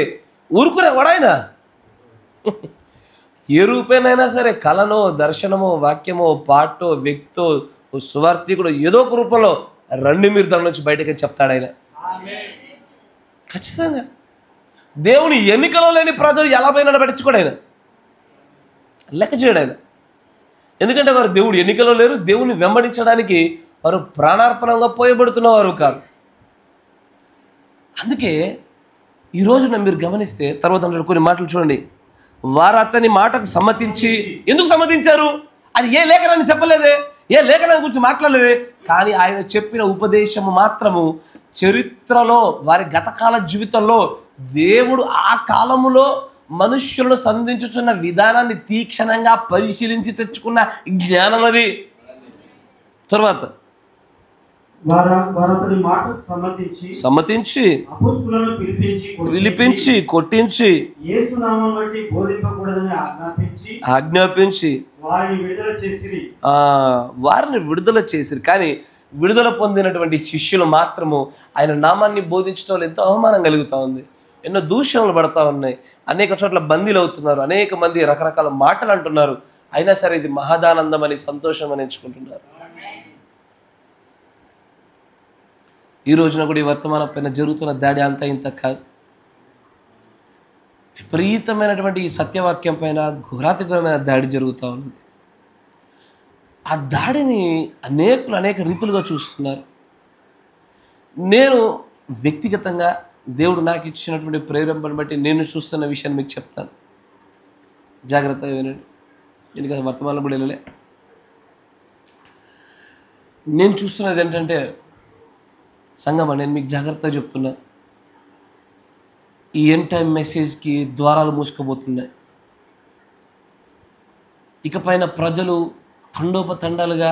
ఊరుకునేవాడాయన? ఏ రూపేనైనా సరే, కళనో దర్శనమో వాక్యమో పాటో వ్యక్తో సువార్థికుడు ఏదో ఒక రూపంలో రండి మీరు దాని నుంచి బయటకి చెప్తాడు ఆయన. ఖచ్చితంగా దేవుని ఎన్నికలో లేని ప్రజలు ఎలా పైన నడపడించుకోడు ఆయన, లెక్క చేయడు ఆయన. ఎందుకంటే వారు దేవుడు ఎన్నికలో లేరు, దేవుని వెంబడించడానికి వారు ప్రాణార్పణంగా పోయబడుతున్నవారు కాదు. అందుకే ఈ రోజున మీరు గమనిస్తే తర్వాత కొన్ని మాటలు చూడండి. వారు అతని మాటకు సమ్మతించి, ఎందుకు సమ్మతించారు అని ఏ లేఖనాన్ని చెప్పలేదే, ఏ లేఖనాన్ని గురించి మాట్లాడలేదే, కానీ ఆయన చెప్పిన ఉపదేశము మాత్రము చరిత్రలో వారి గతకాల జీవితంలో దేవుడు ఆ కాలములో మనుష్యులను సంధించుచున్న విధానాన్ని తీక్షణంగా పరిశీలించి తెచ్చుకున్న జ్ఞానం అది. తర్వాత సమ్మతించి పిలిపించి కొట్టించి ఆజ్ఞాపించి వారిని విడుదల చేసిరి. కానీ విడుదల పొందినటువంటి శిష్యులు మాత్రము ఆయన నామాన్ని బోధించడం ఎంతో అవమానం కలుగుతూ ఉంది, ఎన్నో దూషణలు పడతా ఉన్నాయి, అనేక చోట్ల బందీలు అవుతున్నారు, అనేక మంది రకరకాల మాటలు అంటున్నారు. అయినా సరే ఇది మహదానందం అని, సంతోషం అని ఎంచుకుంటున్నారు. ఈ రోజున కూడా ఈ వర్తమానం పైన జరుగుతున్న దాడి అంతా ఇంత కాదు. విపరీతమైనటువంటి ఈ సత్యవాక్యం పైన ఘోరాతిఘోరమైన దాడి జరుగుతూ ఉంది. ఆ దాడిని అనేక రీతులుగా చూస్తున్నారు. నేను వ్యక్తిగతంగా దేవుడు నాకు ఇచ్చినటువంటి ప్రేరేపణను బట్టి నేను చూస్తున్న విషయాన్ని మీకు చెప్తాను, జాగ్రత్తగా వినండి. ఎందుకంటే వర్తమానం కూడా వెళ్ళలే. నేను చూస్తున్నది ఏంటంటే సంగమా, నేను మీకు జాగ్రత్తగా చెప్తున్నా, ఈ ఎండ్ టైం మెసేజ్కి ద్వారాలు మూసుకుపోతున్నాయి. ఇకపైన ప్రజలు తండోపతండాలుగా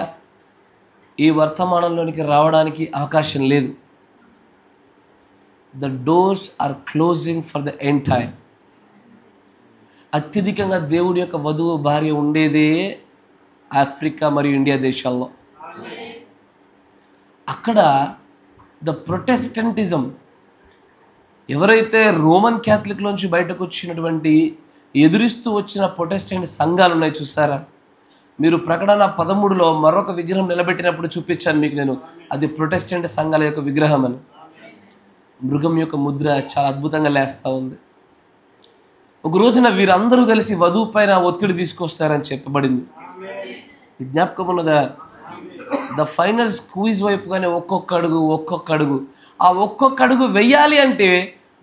ఈ వర్తమానంలోనికి రావడానికి అవకాశం లేదు. The doors are closing for the end time. అత్యధికంగా దేవుడి యొక్క వధువు భార్య ఉండేదే ఆఫ్రికా మరియు ఇండియా దేశాల్లో. అక్కడ ద ప్రొటెస్టెంటిజం, ఎవరైతే రోమన్ క్యాథలిక్లోంచి బయటకు వచ్చినటువంటి ఎదురిస్తూ వచ్చిన ప్రొటెస్టెంట్ సంఘాలు ఉన్నాయి చూసారా, మీరు ప్రకటన 13లో మరొక విగ్రహం నిలబెట్టినప్పుడు చూపించాను మీకు నేను, అది ప్రొటెస్టెంట్ సంఘాల యొక్క విగ్రహం అని. మృగం యొక్క ముద్ర చాలా అద్భుతంగా లేస్తూ ఉంది. ఒక రోజున వీరందరూ కలిసి వధువు పైన ఒత్తిడి తీసుకొస్తారని చెప్పబడింది. జ్ఞాపకం ఉన్నదా? ద ఫైనల్ స్క్వీజ్ వైపుగానే ఒక్కొక్క అడుగు ఆ ఒక్కొక్క అడుగు వెయ్యాలి అంటే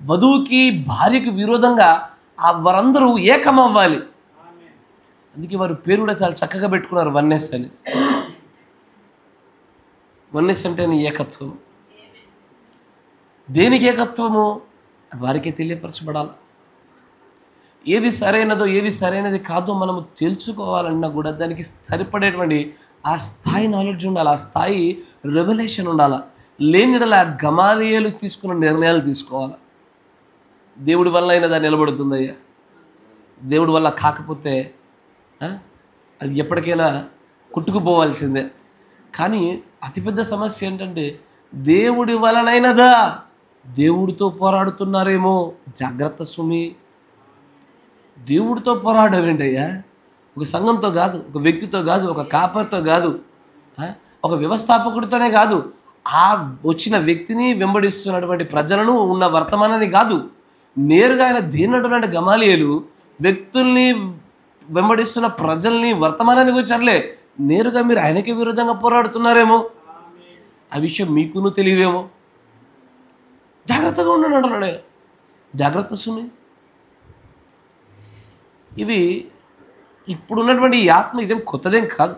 వధువుకి భార్యకు విరోధంగా ఆ వారందరూ ఏకమవ్వాలి. అందుకే వారు పేరు కూడా చాలా చక్కగా పెట్టుకున్నారు, వన్నెస్ అని. వన్నెస్ అంటే ఏకత్వం. దేనికి ఏకత్వము? వారికే తెలియపరచబడాలి. ఏది సరైనదో ఏది సరైనది కాదో మనము తెలుసుకోవాలన్నా కూడా దానికి సరిపడేటువంటి ఆ స్థాయి నాలెడ్జ్ ఉండాలి, ఆ స్థాయి రెవల్యూషన్ ఉండాలి. లేనిడల గమాలియలు తీసుకున్న నిర్ణయాలు తీసుకోవాలి. దేవుడి వల్ల అయినా దాన్ని నిలబడుతుందయ్యా, దేవుడి వల్ల కాకపోతే అది ఎప్పటికైనా కుట్టుకుపోవాల్సిందే. కానీ అతిపెద్ద సమస్య ఏంటంటే దేవుడి వలనైనదా, దేవుడితో పోరాడుతున్నారేమో. జాగ్రత్త సుమి, దేవుడితో పోరాడమేంటయ్యా? ఒక సంఘంతో కాదు, ఒక వ్యక్తితో కాదు, ఒక కాపర్తో కాదు, ఒక వ్యవస్థాపకుడితోనే కాదు, ఆ వచ్చిన వ్యక్తిని వెంబడిస్తున్నటువంటి ప్రజలను ఉన్న వర్తమానాన్ని కాదు, నేరుగా ఆయన దీనటువంటి గమాలియేలు వ్యక్తుల్ని వెంబడిస్తున్న ప్రజల్ని వర్తమానాన్ని గురించర్లే, నేరుగా మీరు ఆయనకి విరుద్ధంగా పోరాడుతున్నారేమో, ఆ విషయం మీకును తెలియదేమో. జాగ్రత్తగా ఉండండి అంటున్నాడు ఆయన. జాగ్రత్త సుమి. ఇవి ఇప్పుడున్నటువంటి ఈ ఆత్మ ఇదేం కొత్తదేం కాదు,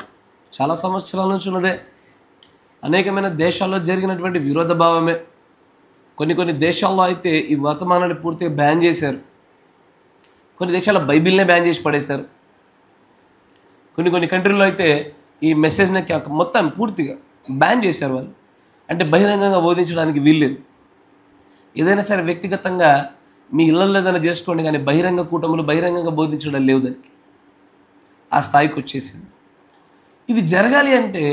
చాలా సంవత్సరాల నుంచి ఉన్నదే. అనేకమైన దేశాల్లో జరిగినటువంటి విరోధ భావమే. కొన్ని దేశాల్లో అయితే ఈ వర్తమానాన్ని పూర్తిగా బ్యాన్ చేశారు. కొన్ని దేశాల్లో బైబిల్నే బ్యాన్ చేసి పడేశారు. కొన్ని కంట్రీల్లో అయితే ఈ మెసేజ్ని మొత్తం పూర్తిగా బ్యాన్ చేశారు వాళ్ళు. అంటే బహిరంగంగా బోధించడానికి వీల్లేదు. ఏదైనా సరే వ్యక్తిగతంగా మీ ఇళ్ళల్లో ఏదైనా చేసుకోండి, కానీ బహిరంగ కూటములు బహిరంగంగా బోధించడం లేవు. దానికి ఆ స్థాయికి వచ్చేసింది. ఇది జరగాలి అంటే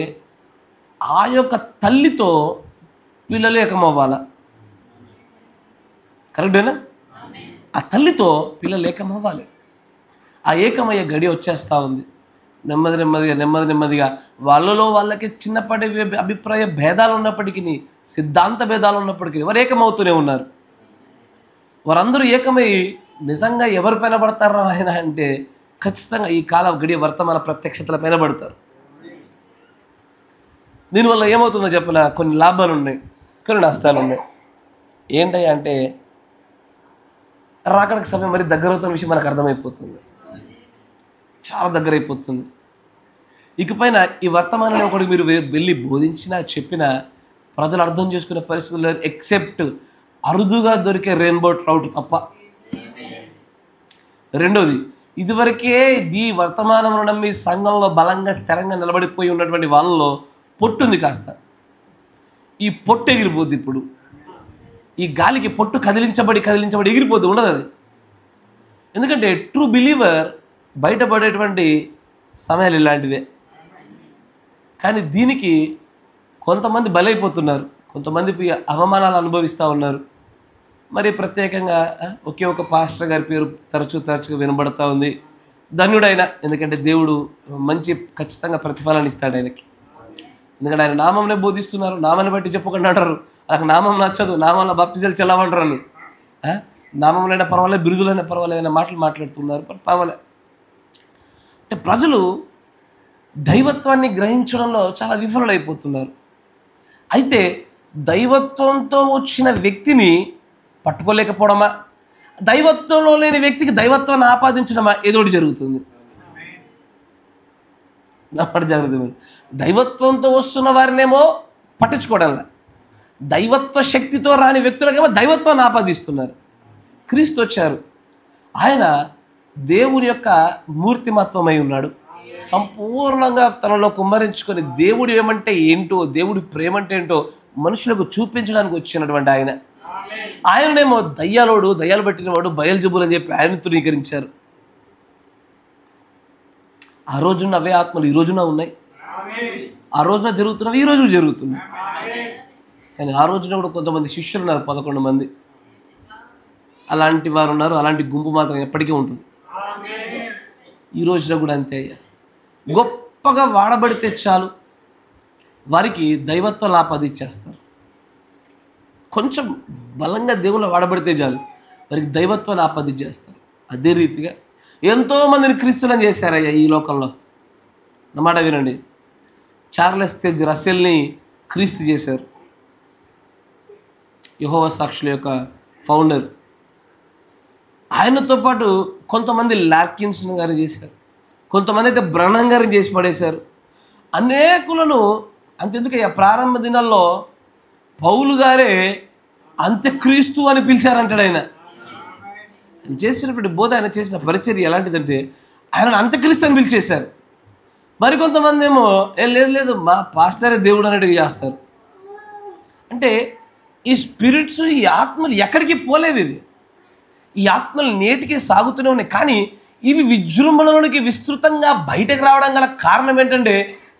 ఆ యొక్క తల్లితో పిల్లలు ఏకమవ్వాలా? కరెక్టేనా? ఆ తల్లితో పిల్లలు ఏకమవ్వాలి. ఆ ఏకమయ్యే గడి వచ్చేస్తూ ఉంది. నెమ్మదిగా వాళ్ళకి చిన్నప్పటి అభిప్రాయ భేదాలు ఉన్నప్పటికీ, సిద్ధాంత భేదాలు ఉన్నప్పటికీ వారు ఏకమవుతూనే ఉన్నారు. వారందరూ ఏకమై నిజంగా ఎవరు పైన పడతారా ఆయన అంటే ఖచ్చితంగా ఈ కాల గడి వర్తమాన ప్రత్యక్షతల పైన పడతారు. దీనివల్ల ఏమవుతుందో చెప్పిన కొన్ని లాభాలు ఉన్నాయి, కొన్ని నష్టాలు ఉన్నాయి. ఏంటయ్యా అంటే రాకడానికి సమయం మరి దగ్గర అవుతున్న విషయం మనకు అర్థమైపోతుంది, చాలా దగ్గర అయిపోతుంది. ఇకపైన ఈ వర్తమానాన్ని ఒకటి మీరు వెళ్ళి బోధించినా చెప్పినా ప్రజలు అర్థం చేసుకునే పరిస్థితులు లేదు, ఎక్సెప్ట్ అరుదుగా దొరికే రెయిన్బో ట్రౌట్ తప్ప. రెండోది, ఇదివరకే ఈ వర్తమానంలో నమ్మి సంఘంలో బలంగా స్థిరంగా నిలబడిపోయి ఉన్నటువంటి వాళ్ళలో పొట్టుంది కాస్త, ఈ పొట్టు ఎగిరిపోద్ది. ఇప్పుడు ఈ గాలికి పొట్టు కదిలించబడి ఎగిరిపోద్ది, ఉండదు అది. ఎందుకంటే ట్రూ బిలీవర్ బయటపడేటువంటి సమయాలు ఇలాంటివే. కానీ దీనికి కొంతమంది బలైపోతున్నారు, కొంతమంది అవమానాలు అనుభవిస్తూ ఉన్నారు. మరి ప్రత్యేకంగా ఒకే ఒక పాస్టర్ గారి పేరు తరచుగా వినబడతా ఉంది, ధన్యుడైన. ఎందుకంటే దేవుడు మంచి ఖచ్చితంగా ప్రతిఫలాన్ని ఇస్తాడు ఆయనకి. ఎందుకంటే ఆయన నామంనే బోధిస్తున్నారు, నామాన్ని బట్టి చెప్పకుండా అంటారు. నాకు నామం నచ్చదు, నామంలో బాప్తిజాలు చెల్లవంటారు. నామంలోనే పర్వాలేదు, బిరుదులైనా పర్వాలేదనే మాటలు మాట్లాడుతున్నారు. పర్వాలేదు అంటే ప్రజలు దైవత్వాన్ని గ్రహించడంలో చాలా విఫలులైపోతున్నారు. అయితే దైవత్వంతో వచ్చిన వ్యక్తిని పట్టుకోలేకపోవడమా, దైవత్వంలో లేని వ్యక్తికి దైవత్వాన్ని ఆపాదించడమా, ఏదోటి జరుగుతుంది. జాగ్రత్త. దైవత్వంతో వస్తున్న వారినేమో పట్టించుకోవడంలా, దైవత్వ శక్తితో రాని వ్యక్తులకేమో దైవత్వాన్ని ఆపాదిస్తున్నారు. క్రీస్తు వచ్చారు, ఆయన దేవుని యొక్క మూర్తిమత్వమై ఉన్నాడు. సంపూర్ణంగా తనలో కుమ్మరించుకొని దేవుడు ఏమంటే ఏంటో, దేవుడి ప్రేమ అంటే ఏంటో మనుషులకు చూపించడానికి వచ్చినటువంటి ఆయననేమో దయ్యాలు పట్టిన వాడు, బయల్జబుల్ అని చెప్పి ఆయన తృణీకరించారు. ఆ రోజున అవే ఆత్మలు ఈ రోజున ఉన్నాయి, ఆ రోజున జరుగుతున్నవి ఈ రోజు జరుగుతున్నాయి. కానీ ఆ రోజున కూడా కొంతమంది శిష్యులు ఉన్నారు, 11 మంది. అలాంటి వారు ఉన్నారు, అలాంటి గుంపు మాత్రం ఎప్పటికీ ఉంటుంది. ఈ రోజున కూడా అంతే. గొప్పగా వాడబడితే చాలు వారికి దైవత్వాలు ఆపాదించేస్తారు. కొంచెం బలంగా దేవుళ్ళు వాడబడితే చాలు వారికి దైవత్వాన్ని ఆపాదించేస్తారు. అదే రీతిగా ఎంతోమందిని క్రీస్తులను చేశారయ్యా ఈ లోకంలో. అన్నమాట వినండి, చార్లెస్ తెజ్ రస్సెల్ని క్రీస్తు చేశారు, యెహోవా సాక్షుల యొక్క ఫౌండర్. ఆయనతో పాటు కొంతమంది లార్కిన్స్ గారిని చేశారు, కొంతమంది అయితే బ్రహ్నం గారిని చేసి పడేశారు. అనేకులను అంతెందుకయ్యా, ప్రారంభ దినాల్లో పౌలు గారే అంత్యక్రీస్తు అని పిలిచారంటాడు. ఆయన చేసినటువంటి బోధ, ఆయన చేసిన పరిచర్య ఎలాంటిదంటే ఆయనను అంత్యక్రీస్తు అని పిలిచేశారు. మరికొంతమంది ఏమో లేదు మా పాస్టరే దేవుడు అనేటివి చేస్తారు. అంటే ఈ స్పిరిట్స్, ఈ ఆత్మలు ఎక్కడికి పోలేవు. ఈ ఆత్మలు నేటికి సాగుతూనే ఉన్నాయి. కానీ ఇవి విజృంభణలోనికి విస్తృతంగా బయటకు రావడం గల కారణం ఏంటంటే,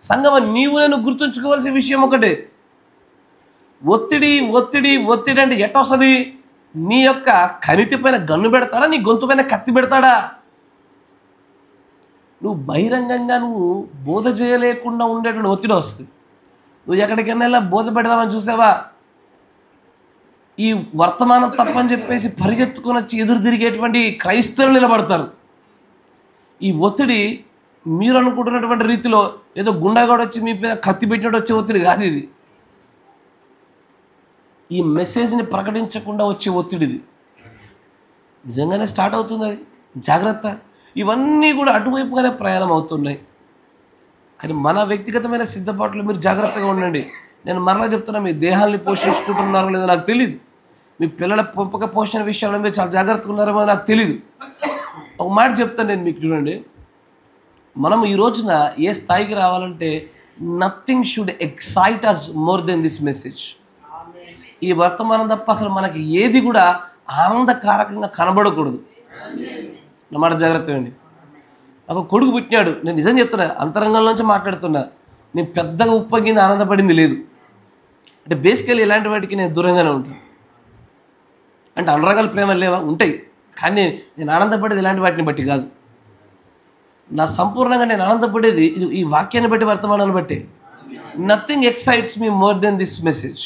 సంగమ నీవు నేను గుర్తుంచుకోవాల్సిన విషయం ఒకటే, ఒత్తిడి అంటే ఎట్లా వస్తుంది? నీ యొక్క కణితి పైన గన్ను పెడతాడా, నీ గొంతు పైన కత్తి పెడతాడా? నువ్వు బహిరంగంగా నువ్వు బోధ చేయలేకుండా ఉండేటువంటి ఒత్తిడి వస్తుంది. నువ్వు ఎక్కడికైనా బోధ పెడదామని చూసావా, ఈ వర్తమానం తప్పని చెప్పేసి పరిగెత్తుకొని వచ్చి ఎదురు తిరిగేటువంటి క్రైస్తవులు నిలబడతారు. ఈ ఒత్తిడి మీరు అనుకుంటున్నటువంటి రీతిలో ఏదో గుండాగాడు వచ్చి మీ మీద కత్తి పెట్టినట్టు వచ్చే ఒత్తిడి కాదు. ఇది ఈ మెసేజ్ని ప్రకటించకుండా వచ్చే ఒత్తిడి. ఇది నిజంగానే స్టార్ట్ అవుతుంది. అది జాగ్రత్త. ఇవన్నీ కూడా అటువైపుగానే ప్రయాణం అవుతున్నాయి. కానీ మన వ్యక్తిగతమైన సిద్ధపాట్లు మీరు జాగ్రత్తగా ఉండండి. నేను మరలా చెప్తున్నా, మీ దేహాన్ని పోషించుకుంటున్నారో లేదో నాకు తెలియదు. మీ పిల్లల పెంపక పోషణ విషయంలో మీరు చాలా జాగ్రత్తగా ఉన్నారో నాకు తెలియదు. ఒక మాట చెప్తాను నేను మీకు, చూడండి. మనం ఈ రోజున ఏ స్థాయికి రావాలంటే nothing should excite us more than this message. ఈ వర్తమానం తప్ప అసలు మనకి ఏది కూడా ఆనందకారకంగా కనబడకూడదు. నా మాట జాగ్రత్త అండి. నాకు కొడుకు పుట్టినాడు. నేను నిజం చెప్తున్నా, అంతరంగంలోంచి మాట్లాడుతున్నా. నేను పెద్దగా ఉప్పొంగింది ఆనందపడింది లేదు. అంటే బేసికల్లీ ఇలాంటి వాటికి నేను దూరంగానే ఉంటాను. అంటే అనురాగాలు ప్రేమలు లేవా? ఉంటాయి. కానీ నేను ఆనందపడేది ఇలాంటి వాటిని బట్టి కాదు. నా సంపూర్ణంగా నేను ఆనందపడేది ఇది ఈ వాక్యాన్ని బట్టి, వర్తమానాన్ని బట్టి. Nothing excites me more than this message.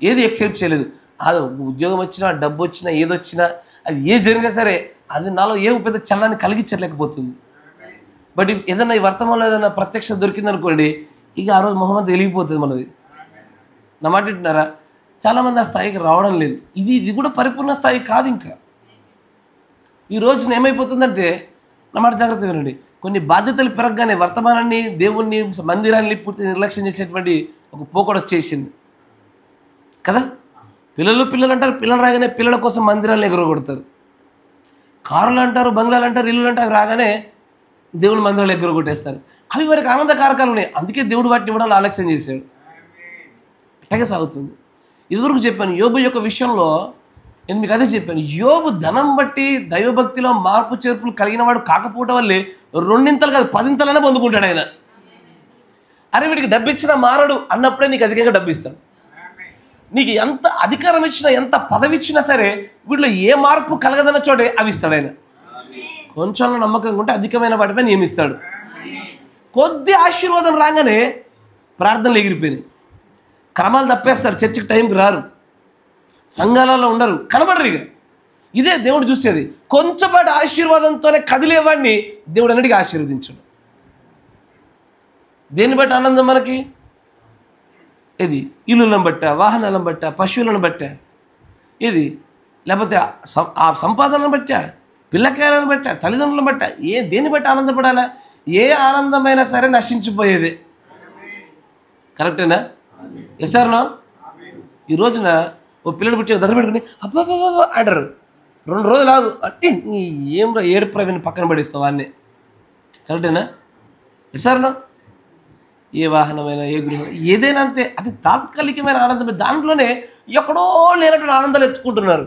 ఏది ఎక్సైట్ చేయలేదు. అది ఉద్యోగం వచ్చినా, డబ్బు వచ్చినా, ఏదొచ్చినా, అది ఏ జరిగినా సరే అది నాలో ఏ పెద్ద చల్లాన్ని కలిగించలేకపోతుంది. బట్ ఏదన్నా ఈ వర్తమానంలో ఏదైనా ప్రత్యక్ష దొరికిందనుకోండి, ఇక ఆ రోజు మొహమ్మద్ వెలిగిపోతుంది మనది. నా మాట వింటున్నారా? చాలామంది ఆ స్థాయికి రావడం లేదు. ఇది కూడా పరిపూర్ణ స్థాయి కాదు. ఇంకా ఈ రోజున ఏమైపోతుందంటే, నా మాట జాగ్రత్త వినండి, కొన్ని బాధ్యతలు పెరగగానే వర్తమానాన్ని, దేవుణ్ణి, మందిరాన్ని పూర్తి నిర్లక్ష్యం చేసేటువంటి ఒక పోకడ వచ్చేసింది కదా. పిల్లలు అంటారు, పిల్లలు రాగానే పిల్లల కోసం మందిరాలను ఎగురగొడతారు. కారులు అంటారు, బంగ్లాలు అంటారు, ఇల్లులు అంటారు, అవి రాగానే దేవుని మందిరాలు ఎగురగొట్టేస్తారు. అవి వరకు ఆనందకారకాలు ఉన్నాయి. అందుకే దేవుడు వాటిని ఇవ్వడానికి ఆలస్యం చేశాడు. అట్లాగే సాగుతుంది. ఇదివరకు చెప్పాను, యోబు యొక్క విషయంలో నేను మీకు అదే చెప్పాను. యోబు ధనం బట్టి దైవభక్తిలో మార్పు చేర్పులు కలిగిన వాడు కాకపోవటం వల్లే 2 కాదు 10 పొందుకుంటాడు ఆయన. అరే వీడికి డబ్బు ఇచ్చినా మారడు అన్నప్పుడే నీకు అధికంగా డబ్బు ఇస్తాడు. నీకు ఎంత అధికారం ఇచ్చినా, ఎంత పదవి ఇచ్చినా సరే వీటిలో ఏ మార్పు కలగదన్న చోటే అవి ఇస్తాడు ఆయన. కొంచెంలో నమ్మకంగా ఉంటే అధికమైన వాటిపై నియమిస్తాడు. కొద్ది ఆశీర్వాదం రాగానే ప్రార్థనలు ఎగిరిపోయినాయి. క్రమాలు తప్పేస్తారు, చర్చికి టైంకి రారు, సంఘాలలో ఉండరు, కనబడరు. ఇక ఇదే దేవుడు చూసేది. కొంచెంపాటి ఆశీర్వాదంతోనే కదిలేవాడిని దేవుడు అన్నిటికీ ఆశీర్వదించాడు. దేన్ని బట్టి ఆనందం మనకి? ఇది ఇల్లులను బట్టా, వాహనాలను బట్టా, పశువులను బట్టా, ఇది లేకపోతే ఆ సంపాదనను బట్టా, పిల్లకాయలను బట్టా, తల్లిదండ్రులను బట్టా, దేన్ని బట్టి ఆనందపడాలా? ఏ ఆనందమైనా సరే నశించిపోయేదే. కరెక్టేనా? ఎసార్నో? ఈ రోజున ఓ పిల్లడు పుట్టి దగ్గర పెట్టుకుని అబ్బాబ్బాబ్బా అంటారు. 2 రోజులు ఆగు అంటే ఏం ఏడు ప్రవీణ్ పక్కన పడిస్తావు అన్నీ. కరెక్టేనా? ఎసార్నో? ఏ వాహనమైనా, ఏ గృహం, ఏదైనా అంతే. అది తాత్కాలికమైన ఆనందమే. దాంట్లోనే ఎక్కడో లేనటువంటి ఆనందాలు ఎత్తుకుంటున్నారు.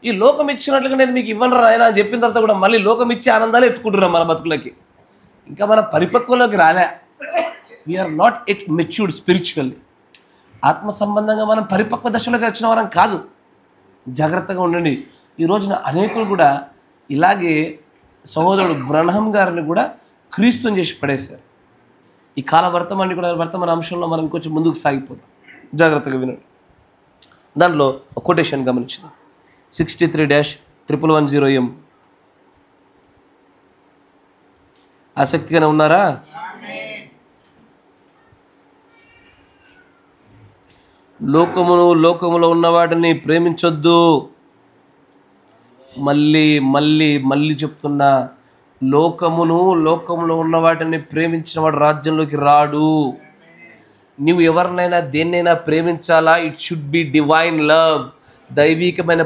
ఈ లోకం ఇచ్చినట్లుగా నేను మీకు ఇవ్వను రా అని చెప్పిన తర్వాత కూడా మళ్ళీ లోకం ఇచ్చే ఆనందాలు ఎత్తుకుంటున్నాం మన బతుకులకి. ఇంకా మన పరిపక్వంలోకి రాలే. We are not at matured spiritually. ఆత్మ సంబంధంగా మనం పరిపక్వ దశలోకి వచ్చిన వారం కాదు. జాగ్రత్తగా ఉండండి. ఈ రోజున అనేకులు కూడా ఇలాగే సహోదరుడు బ్రహ్మం గారిని కూడా క్రీస్తుని చేసి పడేశారు. ఈ కాల వర్తమాన్ని కూడా వర్తమాన అంశంలో మనం కొంచెం ముందుకు సాగిపోతాం. జాగ్రత్తగా వినండి. దాంట్లో ఒక కొటేషన్ గమనించింది. 63-110M. ఆసక్తిగానే ఉన్నారా? లోకములో ఉన్న వాటిని ప్రేమించొద్దు. మళ్ళీ చెప్తున్నా, లోకములో ఉన్న వాటిని ప్రేమించిన వాడు రాజ్యంలోకి రాడు. నువ్వు ఎవరినైనా దేన్నైనా ప్రేమించాలా? It should be divine love. దైవికమైన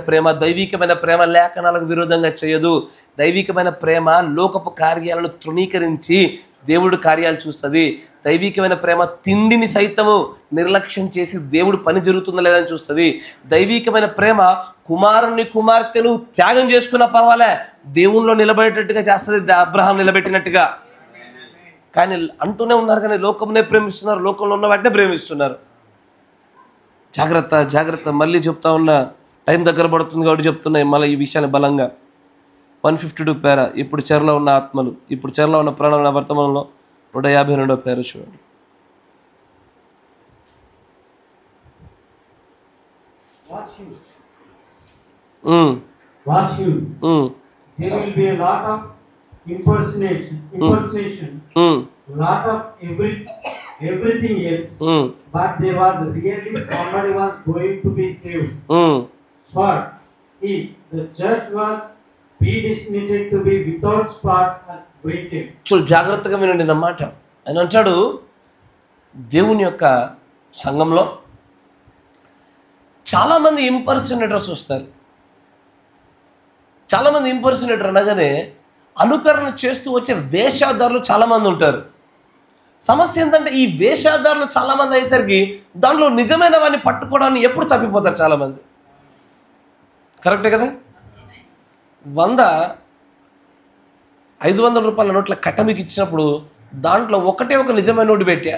ప్రేమ లేఖనాలకు విరోధంగా చేయదు. దైవికమైన ప్రేమ లోకపు కార్యాలను తృణీకరించి దేవుడు కార్యాలు చూస్తుంది. దైవికమైన ప్రేమ తిండిని సైతము నిర్లక్ష్యం చేసి దేవుడు పని జరుగుతుందా లేదని చూస్తుంది. దైవికమైన ప్రేమ కుమార్తెను త్యాగం చేసుకున్నా పర్వాలే, దేవుణ్ణిలో నిలబడేటట్టుగా చేస్తుంది, అబ్రహాం నిలబెట్టినట్టుగా. కానీ అంటూనే ఉన్నారు, కానీ లోకంనే ప్రేమిస్తున్నారు, లోకంలో ఉన్న వాటినే ప్రేమిస్తున్నారు. జాగ్రత్త. మళ్ళీ చెప్తా ఉన్నా, టైం దగ్గర పడుతుంది కాబట్టి చెప్తున్నాయి మళ్ళీ ఈ విషయాన్ని బలంగా. 152 పేర ఇప్పుడు చెరలో ఉన్న ఆత్మలు, ఇప్పుడు చెరలో ఉన్న ప్రాణాల వర్తమానంలో 152 పేర చూడండి. Watch you. There will be a lot of impersonation, lot of everything else, but there was really somebody was going to be saved. For if the church was predestinated to be without spot and waiting. చూడు, జాగ్రత్తగా వినండి నా మాట. ఆయన అంటాడు, దేవుని యొక్క సంఘంలో చాలామంది ఇంపర్సనేటర్స్ వస్తారు. చాలామంది ఇంపర్సనేటర్ అనగానే అనుకరణ చేస్తూ వచ్చే వేషధారులు చాలామంది ఉంటారు. సమస్య ఏంటంటే ఈ వేషధారులు చాలామంది అయ్యేసరికి దాంట్లో నిజమైన వాడిని పట్టుకోవడాన్ని ఎప్పుడు తప్పిపోతారు చాలామంది. కరెక్టే కదా? 500 రూపాయల నోట్ల కట్ట మీకు ఇచ్చినప్పుడు దాంట్లో ఒకటే ఒక నిజమైన నోటు పెట్టా.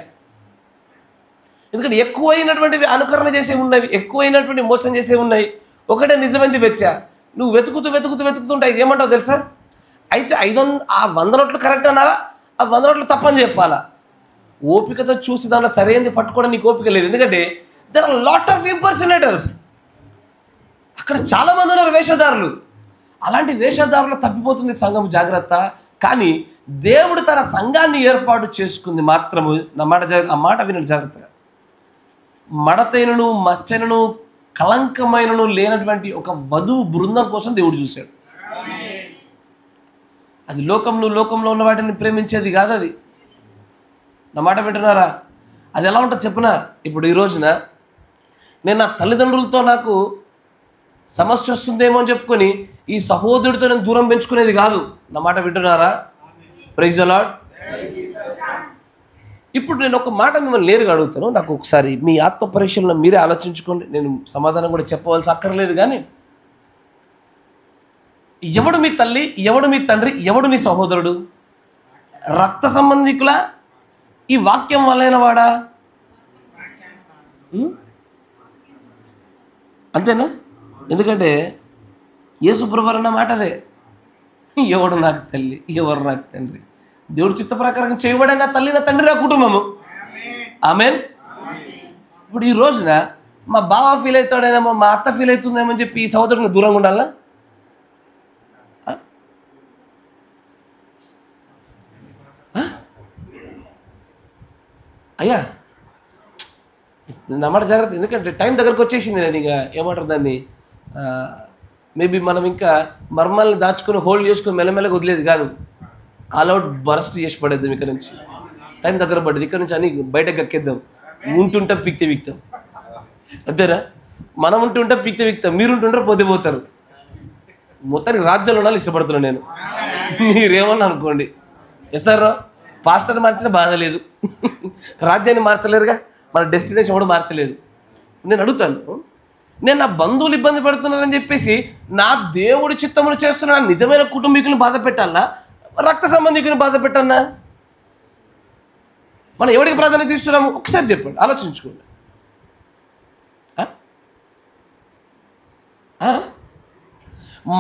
ఎందుకంటే ఎక్కువైనటువంటివి అనుకరణ చేసే ఉన్నవి, ఎక్కువైనటువంటి మోసం చేసే ఉన్నాయి, ఒకటే నిజమైనది పెట్టా. నువ్వు వెతుకుతుంటే ఇది ఏమంటావు తెలుసా? అయితే 100 నోట్లు కరెక్ట్ అన్నారా, ఆ 100 నోట్లు తప్పని చెప్పాలా? ఓపికతో చూసి దాంట్లో సరైనది పట్టుకోవడం నీకు ఓపిక లేదు. ఎందుకంటే దెర్ ఆర్ లాట్ ఆఫ్ ఇంపర్సనేటర్స్. అక్కడ చాలామంది ఉన్నారు వేషధారులు. అలాంటి వేషధారులు తప్పిపోతుంది సంఘం, జాగ్రత్త. కానీ దేవుడు తన సంఘాన్ని ఏర్పాటు చేసుకుంది మాత్రము, ఆ మాట వినండి జాగ్రత్తగా, మడతైనను మచ్చైనను కలంకమైనను లేనటువంటి ఒక వధువు బృందం కోసం దేవుడు చూశాడు. అది లోకంలో ఉన్న వాటిని ప్రేమించేది కాదు. అది నా మాట వింటున్నారా? అది ఎలా ఉంటుంది చెప్పనా? ఇప్పుడు ఈ రోజున నేను నా తల్లిదండ్రులతో నాకు సమస్య వస్తుందేమో అని చెప్పుకొని ఈ సహోదరుడితో నేను దూరం పెంచుకునేది కాదు. నా మాట వింటున్నారా? Praise the lord. ఇప్పుడు నేను ఒక మాట మిమ్మల్ని నేరుగా అడుగుతాను. నాకు ఒకసారి మీ ఆత్మ పరీక్షలను మీరే ఆలోచించుకోండి. నేను సమాధానం కూడా చెప్పవలసి అక్కర్లేదు. కానీ ఎవడు మీ తల్లి, ఎవడు మీ తండ్రి, ఎవడు నీ సహోదరుడు? రక్త సంబంధికులా, ఈ వాక్యం వల్లైన వాడా? అంతేనా? ఎందుకంటే యేసుప్రభు అన్న మాట అదే, ఎవడు నాకు తల్లి, ఎవరు నాకు తండ్రి, దేవుడి చిత్త ప్రకారం చేయబడే నా తల్లి, నా తండ్రి, నా కుటుంబము. ఆమేన్. ఇప్పుడు ఈ రోజున మా బావ ఫీల్ అవుతాడేమో, మా అత్త ఫీల్ అవుతుందేమో అని చెప్పి ఈ సహోదరునికి దూరంగా ఉండాలా? అయ్యా నా మాట జాగ్రత్త. ఎందుకంటే టైం దగ్గరకు వచ్చేసింది. నేను ఇక ఏమంటారు దాన్ని, మేబీ మనం ఇంకా మర్మాలను దాచుకొని హోల్డ్ చేసుకొని మెల్లమెల్లగా వదిలేదు కాదు, ఆల్ అవుట్ బరస్ట్ చేసి పడేద్దాం. ఇక్కడ నుంచి టైం దగ్గర పడ్డది, ఇక్కడ నుంచి అని బయటకు గక్కేద్దాం. ఉంటుంటాం పిక్తాం, అంతేనా? మనం ఉంటుంటాం పిక్తాం, మీరు ఉంటుంటారు పోతారు. మొత్తానికి రాజ్యాలు ఉండాలి ఇష్టపడుతున్నాను నేను. మీరేమన్నా అనుకోండి. ఎస్ సార్, పాస్టర్ని మార్చిన బాధ లేదు, రాజ్యాన్ని మార్చలేరుగా, మన డెస్టినేషన్ కూడా మార్చలేదు. నేను అడుగుతాను, నేను నా బంధువులు ఇబ్బంది పెడుతున్నానని చెప్పేసి నా దేవుడి చిత్తమును చేస్తున్నా నిజమైన కుటుంబీకులను బాధ పెట్టాలన్నా, రక్త సంబంధికులను బాధ పెట్టాలన్నా? మనం ఎవరికి ప్రాధాన్యత ఇస్తున్నాము ఒకసారి చెప్పండి, ఆలోచించుకోండి.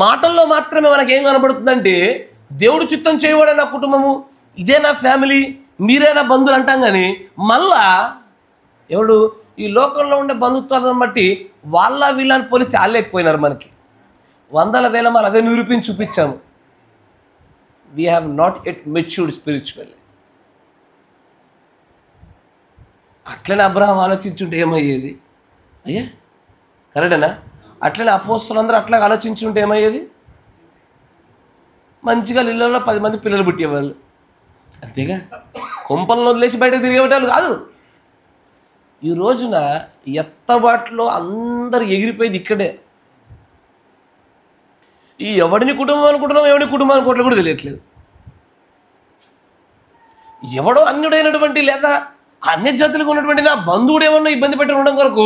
మాటల్లో మాత్రమే మనకేం కనబడుతుందంటే దేవుడు చిత్తం చేయబడే నా కుటుంబము, ఇదే నా ఫ్యామిలీ, మీరే నా బంధువులు అంటాం. కానీ మళ్ళా ఎవడు ఈ లోకంలో ఉండే బంధుత్వాలను బట్టి వాళ్ళ వీళ్ళని పోలిసి వాళ్ళే ఎక్కువైనారు. మనకి 100,000 మనం అదే నిరూపించి చూపించాము. We have not at matured spiritually. అట్లనే అబ్రహాం ఆలోచించుంటే ఏమయ్యేది? అయ్యా కరెక్టేనా? అట్లనే అపోస్తలులందరూ అట్లా ఆలోచించుంటే ఏమయ్యేది? మంచిగా ఇళ్ళల్లో 10 మంది పిల్లలు పుట్టేవాళ్ళు, అంతేగా. కొంపలను వదిలేసి బయటకు తిరిగేవాళ్ళు కాదు. ఈ రోజున ఎత్తబాట్లో అందరు ఎగిరిపోయేది ఇక్కడే. ఈ ఎవడిని కుటుంబం అనుకుంటున్నాం, ఎవడి కుటుంబం అనుకోవట్లేదు కూడా తెలియట్లేదు. ఎవడో అన్యుడైనటువంటి లేదా అన్య జాతులకు ఉన్నటువంటి నా బంధువుడు ఏమన్నా ఇబ్బంది పెట్టి ఉండడం కొరకు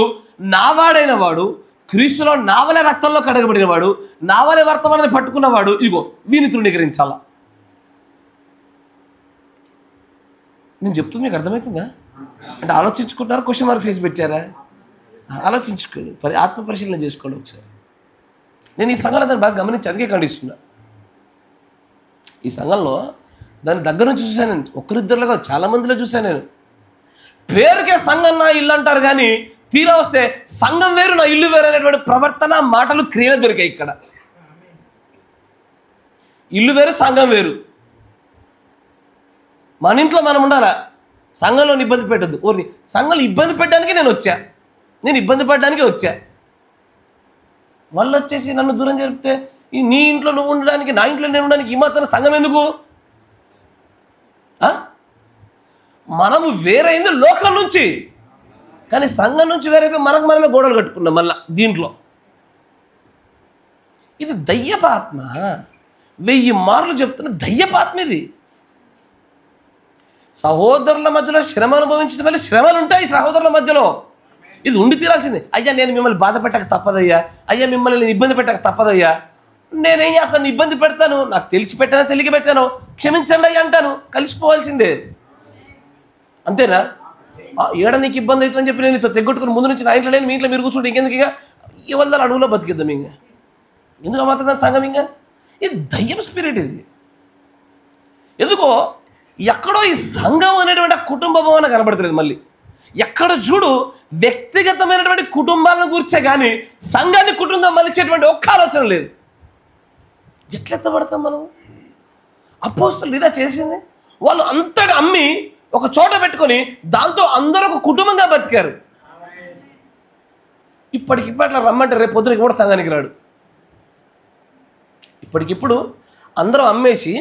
నావాడైన వాడు, క్రీస్తులో నావలే రక్తంలో కడగబడిన వాడు, నావలే వర్తమానాన్ని పట్టుకున్నవాడు, ఇగో వీని తృణీకరించాలా? నేను చెప్తుంది మీకు అర్థమవుతుందా? అంటే ఆలోచించుకుంటారా, క్వశ్చన్ మార్క్ ఫేస్ పెట్టారా? ఆలోచించుకోండి, ఆత్మ పరిశీలన చేసుకోండి ఒకసారి. నేను ఈ సంఘటన బాగా గమనించి అందుకే ఖండిస్తున్నా. ఈ సంఘంలో దాని దగ్గర నుంచి చూశాను నేను, ఒక్కరిద్దరులో కాదు చాలా మందిలో చూశాను నేను. పేరుకే సంఘం నా ఇల్లు అంటారు కానీ తీరా వస్తే సంఘం వేరు నా ఇల్లు వేరు అనేటువంటి ప్రవర్తన, మాటలు, క్రియలు దొరికాయి ఇక్కడ. ఇల్లు వేరు సంఘం వేరు. మన ఇంట్లో మనం ఉండాలా, సంఘంలో ఇబ్బంది పెట్టద్దు. ఓర్ని సంఘంలో ఇబ్బంది పెట్టడానికి నేను ఇబ్బంది పడడానికి వచ్చా. వాళ్ళు వచ్చేసి నన్ను దూరం జరిపితే నీ ఇంట్లో నువ్వు ఉండడానికి, నా ఇంట్లో నేను ఉండడానికి ఈ మాత్రం సంఘం ఎందుకు? మనము వేరైంది లోకం నుంచి, కానీ సంఘం నుంచి వేరైపోయి మనమే గోడలు కట్టుకున్నాం. మళ్ళా దీంట్లో ఇది దయ్యపాత్మ. 1000 మార్లు చెప్తున్న దయ్యపాత్మ ఇది. సహోదరుల మధ్యలో శ్రమ అనుభవించిన వల్ల శ్రమలు ఉంటాయి సహోదరుల మధ్యలో. ఇది ఉండి తీరాల్సిందే. అయ్యా నేను మిమ్మల్ని బాధ పెట్టక తప్పదయ్యా, అయ్యా మిమ్మల్ని నేను ఇబ్బంది పెట్టక తప్పదయ్యా, నేనేం చేస్తాను, ఇబ్బంది పెడతాను, నాకు తెలిసి పెట్టానో తెలియక పెట్టాను, క్షమించండి అయ్యా అంటాను, కలిసిపోవాల్సిందే. అంతేనా? ఏడ నీకు ఇబ్బంది అవుతుందని చెప్పి నేను నీతో తెగొట్టుకుని ముందు నుంచి నా ఇంట్లో లేని మీ ఇంట్లో మీరు కూర్చుంటే ఇంకెందుకు? ఇక 100 అడుగులో బతికిద్దాం. ఇంకా ఎందుకు మాత్రం సంఘం? ఇంకా ఇది దయ్యం స్పిరిట్. ఇది ఎందుకో ఎక్కడో ఈ సంఘం అనేటువంటి కుటుంబ భవన కనబడుతుంది. మళ్ళీ ఎక్కడ చూడు వ్యక్తిగతమైనటువంటి కుటుంబాలను గురించే కానీ సంఘాన్ని కుటుంబం మలిచేటువంటి ఒక్క ఆలోచన లేదు. ఎట్లెత్తబడతాం మనం? అపోస్తలులు ఇదా చేసింది. వాళ్ళు అంతటి అమ్మి ఒక చోట పెట్టుకొని దాంతో అందరూ ఒక కుటుంబంగా బతికారు. ఇప్పటికిప్పుడు రమ్మంటే రేపు పొద్దున కూడా సంఘానికి రాడు. ఇప్పటికిప్పుడు అందరం అమ్మేసి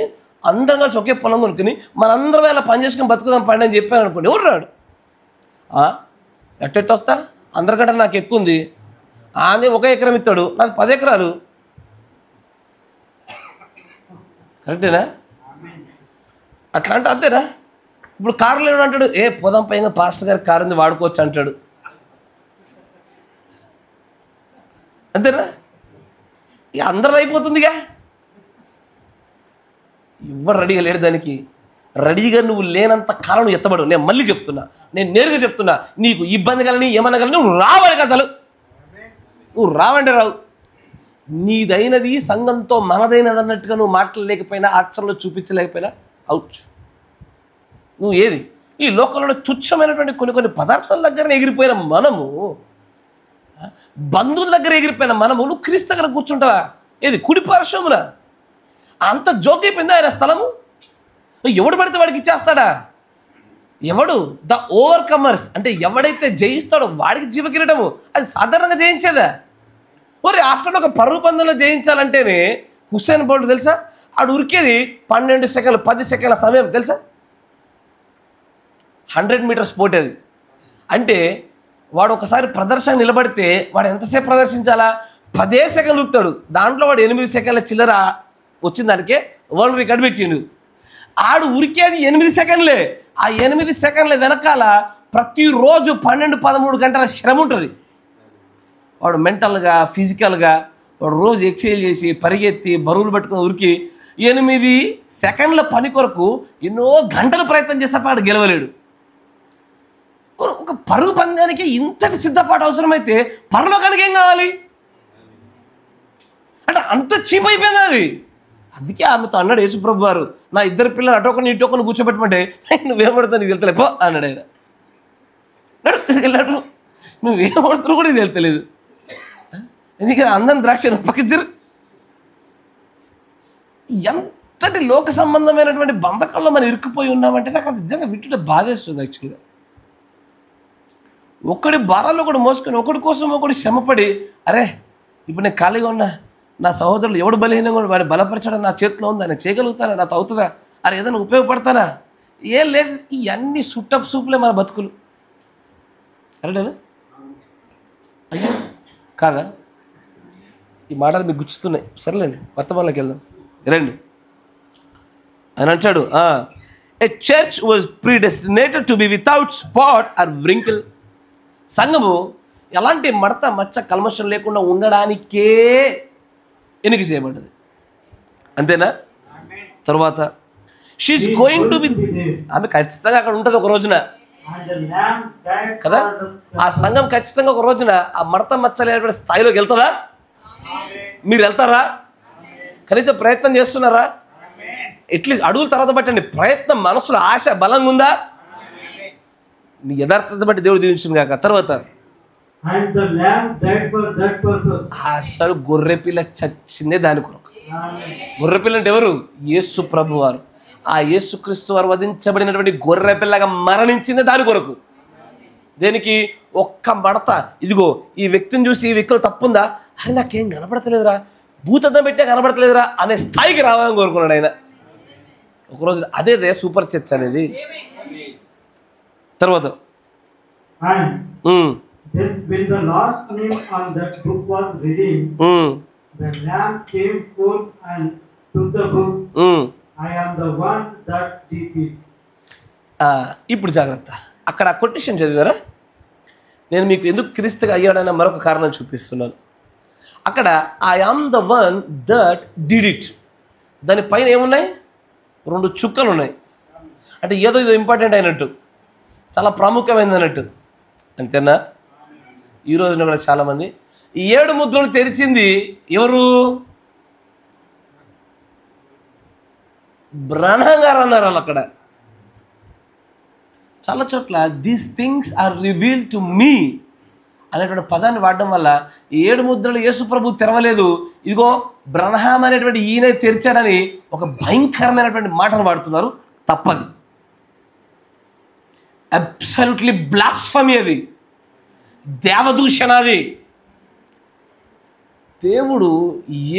అందరం కలిసి ఒకే పొలం కొనుక్కుని మనందరం ఇలా పని చేసుకుని బతుకుదాం పండి అని చెప్పాను అనుకోండి, ఎవరు రాడు. ఎట్టెట్టు వస్తా? అందరికంటే నాకు ఎక్కువ ఉంది, ఆనే 1 ఎకరం ఇస్తాడు, నాకు 10 ఎకరాలు. కరెక్టేనా? అట్లా అంటే అంతేనా? ఇప్పుడు కారులో ఏడు అంటాడు, పోదాం పైన పాస్టర్ గారి కారు ఉంది వాడుకోవచ్చు అంటాడు. అంతేనా? ఇక అందరిది అయిపోతుందిగా. ఎవరు రెడీగా లేడు దానికి. రెడీగా నువ్వు లేనంత కాలం నువ్వు ఎత్తబడు. నేను మళ్ళీ చెప్తున్నా, నేను నేరుగా చెప్తున్నా, నీకు ఇబ్బంది కలని ఏమన్నా కలని నువ్వు రావాలి. అసలు నువ్వు రావంటే రావు. నీదైనది సంఘంతో మనదైనది అన్నట్టుగా నువ్వు మాట్లాడలేకపోయినా, ఆచరణలో చూపించలేకపోయినా అవుట్. నువ్వు ఏది ఈ లోకంలో తుచ్చమైనటువంటి కొన్ని పదార్థాల దగ్గర ఎగిరిపోయిన మనము, బంధువుల దగ్గర ఎగిరిపోయిన మనము, నువ్వు క్రీస్తు దగ్గర కూర్చుంటావా? ఏది కుడి పార్శ్వమున? అంత జోకైపోయిందా ఆయన స్థలము? ఎవడు పడితే వాడికి ఇచ్చేస్తాడా? ఎవడు ద ఓవర్కమర్స్ అంటే ఎవడైతే జయిస్తాడో వాడికి జీవకిరీటము. అది సాధారణంగా జయించేదా? మరి ఆఫ్టర్ ఒక పరుగు పందెంలో జయించాలంటేనే హుస్సేన్ బోల్ట్ తెలుసా? ఆడు ఉరికేది 12 సెకండ్లు 10 సెకండ్ల సమయం తెలుసా? 100 మీటర్స్ పోటేది. అంటే వాడు ఒకసారి ప్రదర్శన నిలబడితే వాడు ఎంతసేపు ప్రదర్శించాలా? 10 సెకండ్లు ఉరుకుతాడు. దాంట్లో వాడు 8 సెకండ్ల చిల్లర వచ్చిన దానికే వరల్డ్ రికార్డ్ పెట్టిండు. ఆడు ఉరికేది 8 సెకండ్లే. ఆ 8 సెకండ్ల వెనకాల ప్రతిరోజు 12-13 గంటల శ్రమ ఉంటుంది. వాడు మెంటల్గా ఫిజికల్గా వాడు రోజు ఎక్సర్సైజ్ చేసి పరిగెత్తి బరువులు పెట్టుకుని ఉరికి 8 సెకండ్ల పని కొరకు ఎన్నో గంటలు ప్రయత్నం చేస్తే వాడు గెలవలేడు. ఒక పరుగు పందానికి ఇంతటి సిద్ధపాటు అవసరమైతే పరలోకానికి ఏం కావాలి? అంటే అంత చీప్ అయిపోయింది అది. అందుకే ఆమెతో అన్నాడు యేసుప్రభు వారు, నా 2 పిల్లలు అటొకని ఇటొకని కూర్చోబెట్టమంటే నువ్వేమడుతావు నీకు తెలుతలే పో అన్నాడు ఆయన. వెళ్ళాడు నువ్వేమడుతున్నావు కూడా ఇది తెలుతలేదు. ఎందుకంటే అందరం ద్రాక్ష పక్కించరు. ఎంతటి లోక సంబంధమైనటువంటి బంధకాల్లో మనం ఇరుక్కుపోయి ఉన్నామంటే నాకు అది నిజంగా వింటుంటే బాధేస్తుంది. యాక్చువల్గా ఒకడి భారాలు ఒకడు మోసుకొని ఒకడి కోసం ఒకటి శ్రమపడి, అరే ఇప్పుడు నేను ఖాళీగా ఉన్నా, నా సహోదరులు ఎవడు బలహీనంగా వాడిని బలపరచడం నా చేతిలో ఉందా, నేను చేయగలుగుతానా, నాతో అవుతుందా, అరే ఏదైనా ఉపయోగపడతానా? ఏం లేదు. ఇవన్నీ సుట్టపు సూపులే మన బతుకులు. కరెక్టేనా? అయ్యో కాదా? ఈ మాటలు మీకు గుచ్చుతున్నాయి. సరేలేండి, వర్తమానంలోకి వెళ్దాం రండి. ఆయన అంటాడు, a church was predestinated to be without spot or wrinkle. సంఘము ఎలాంటి మడత మచ్చ కల్మషం లేకుండా ఉండడానికే ఎన్నిక చేయబడ్డది. అంతేనా? తర్వాత షీఈస్ గోయింగ్ టు బి, ఆమె ఖచ్చితంగా అక్కడ ఉంటుంది ఒక రోజున కదా. ఆ సంఘం ఖచ్చితంగా ఒక రోజున ఆ మడత మచ్చ లేనటువంటి స్థాయిలోకి వెళ్తుందా? మీరు వెళ్తారా? కనీసం ప్రయత్నం చేస్తున్నారా? అట్లీస్ట్ అడుగుల తర్వాత బట్టండి, ప్రయత్నం, మనసులో ఆశ బలంగా ఉందా? నీ యథార్థత బట్టి దేవుడు దీవించును గాక. తర్వాత And the lamb died for that purpose. అసలు గొర్రెపిల్ల చచ్చిందే దాని కొరకు. గొర్రెపిల్ల అంటే ఎవరు? యేసు ప్రభు వారు. ఆ యేసుక్రీస్తు వారు వధించబడినటువంటి గొర్రెపిల్లగా మరణించిందే దాని కొరకు. దేనికి? ఒక్క మడత, ఇదిగో ఈ వ్యక్తిని చూసి ఈ వ్యక్తిలో తప్పుందా, అరే నాకేం కనపడతలేదురా, భూతద్దం పెట్టే కనపడతలేదురా అనే స్థాయికి రావాలని కోరుకున్నాడు ఆయన. ఒకరోజు అదే సూపర్ చర్చ్ అనేది. తర్వాత Then when the last name on that book was redeemed, the lamb came forth and took the book. I am the one that did it. ఇప్పుడు జాగ్రత్త, అక్కడ కొటేషన్ చదివారా? నేను మీకు ఎందుకు క్రీస్తుగా అయ్యాడన్న మరొక కారణం చూపిస్తున్నాను. అక్కడ I am the one that did it, దానిపైన ఏమున్నాయి? 2 చుక్కలు ఉన్నాయి. అంటే ఏదో ఇంపార్టెంట్ అయినట్టు, చాలా ప్రాముఖ్యమైనది అన్నట్టు. అంతేనా? ఈ రోజున కూడా చాలామంది ఈ 7 ముద్రలు తెరిచింది ఎవరు? బ్రహ్మం గారు అన్నారు వాళ్ళు అక్కడ. చాలా చోట్ల these things are revealed to me అనేటువంటి పదాన్ని వాడడం వల్ల 7 ముద్రలు యేసు ప్రభు తెరవలేదు, ఇదిగో బ్రహ్మం అనేటువంటి ఈయన తెరిచాడని ఒక భయంకరమైనటువంటి మాటను వాడుతున్నారు. తప్పది, అబ్సల్యూట్లీ బ్లాస్ఫమీ, అది దేవదూషణ. అది దేవుడు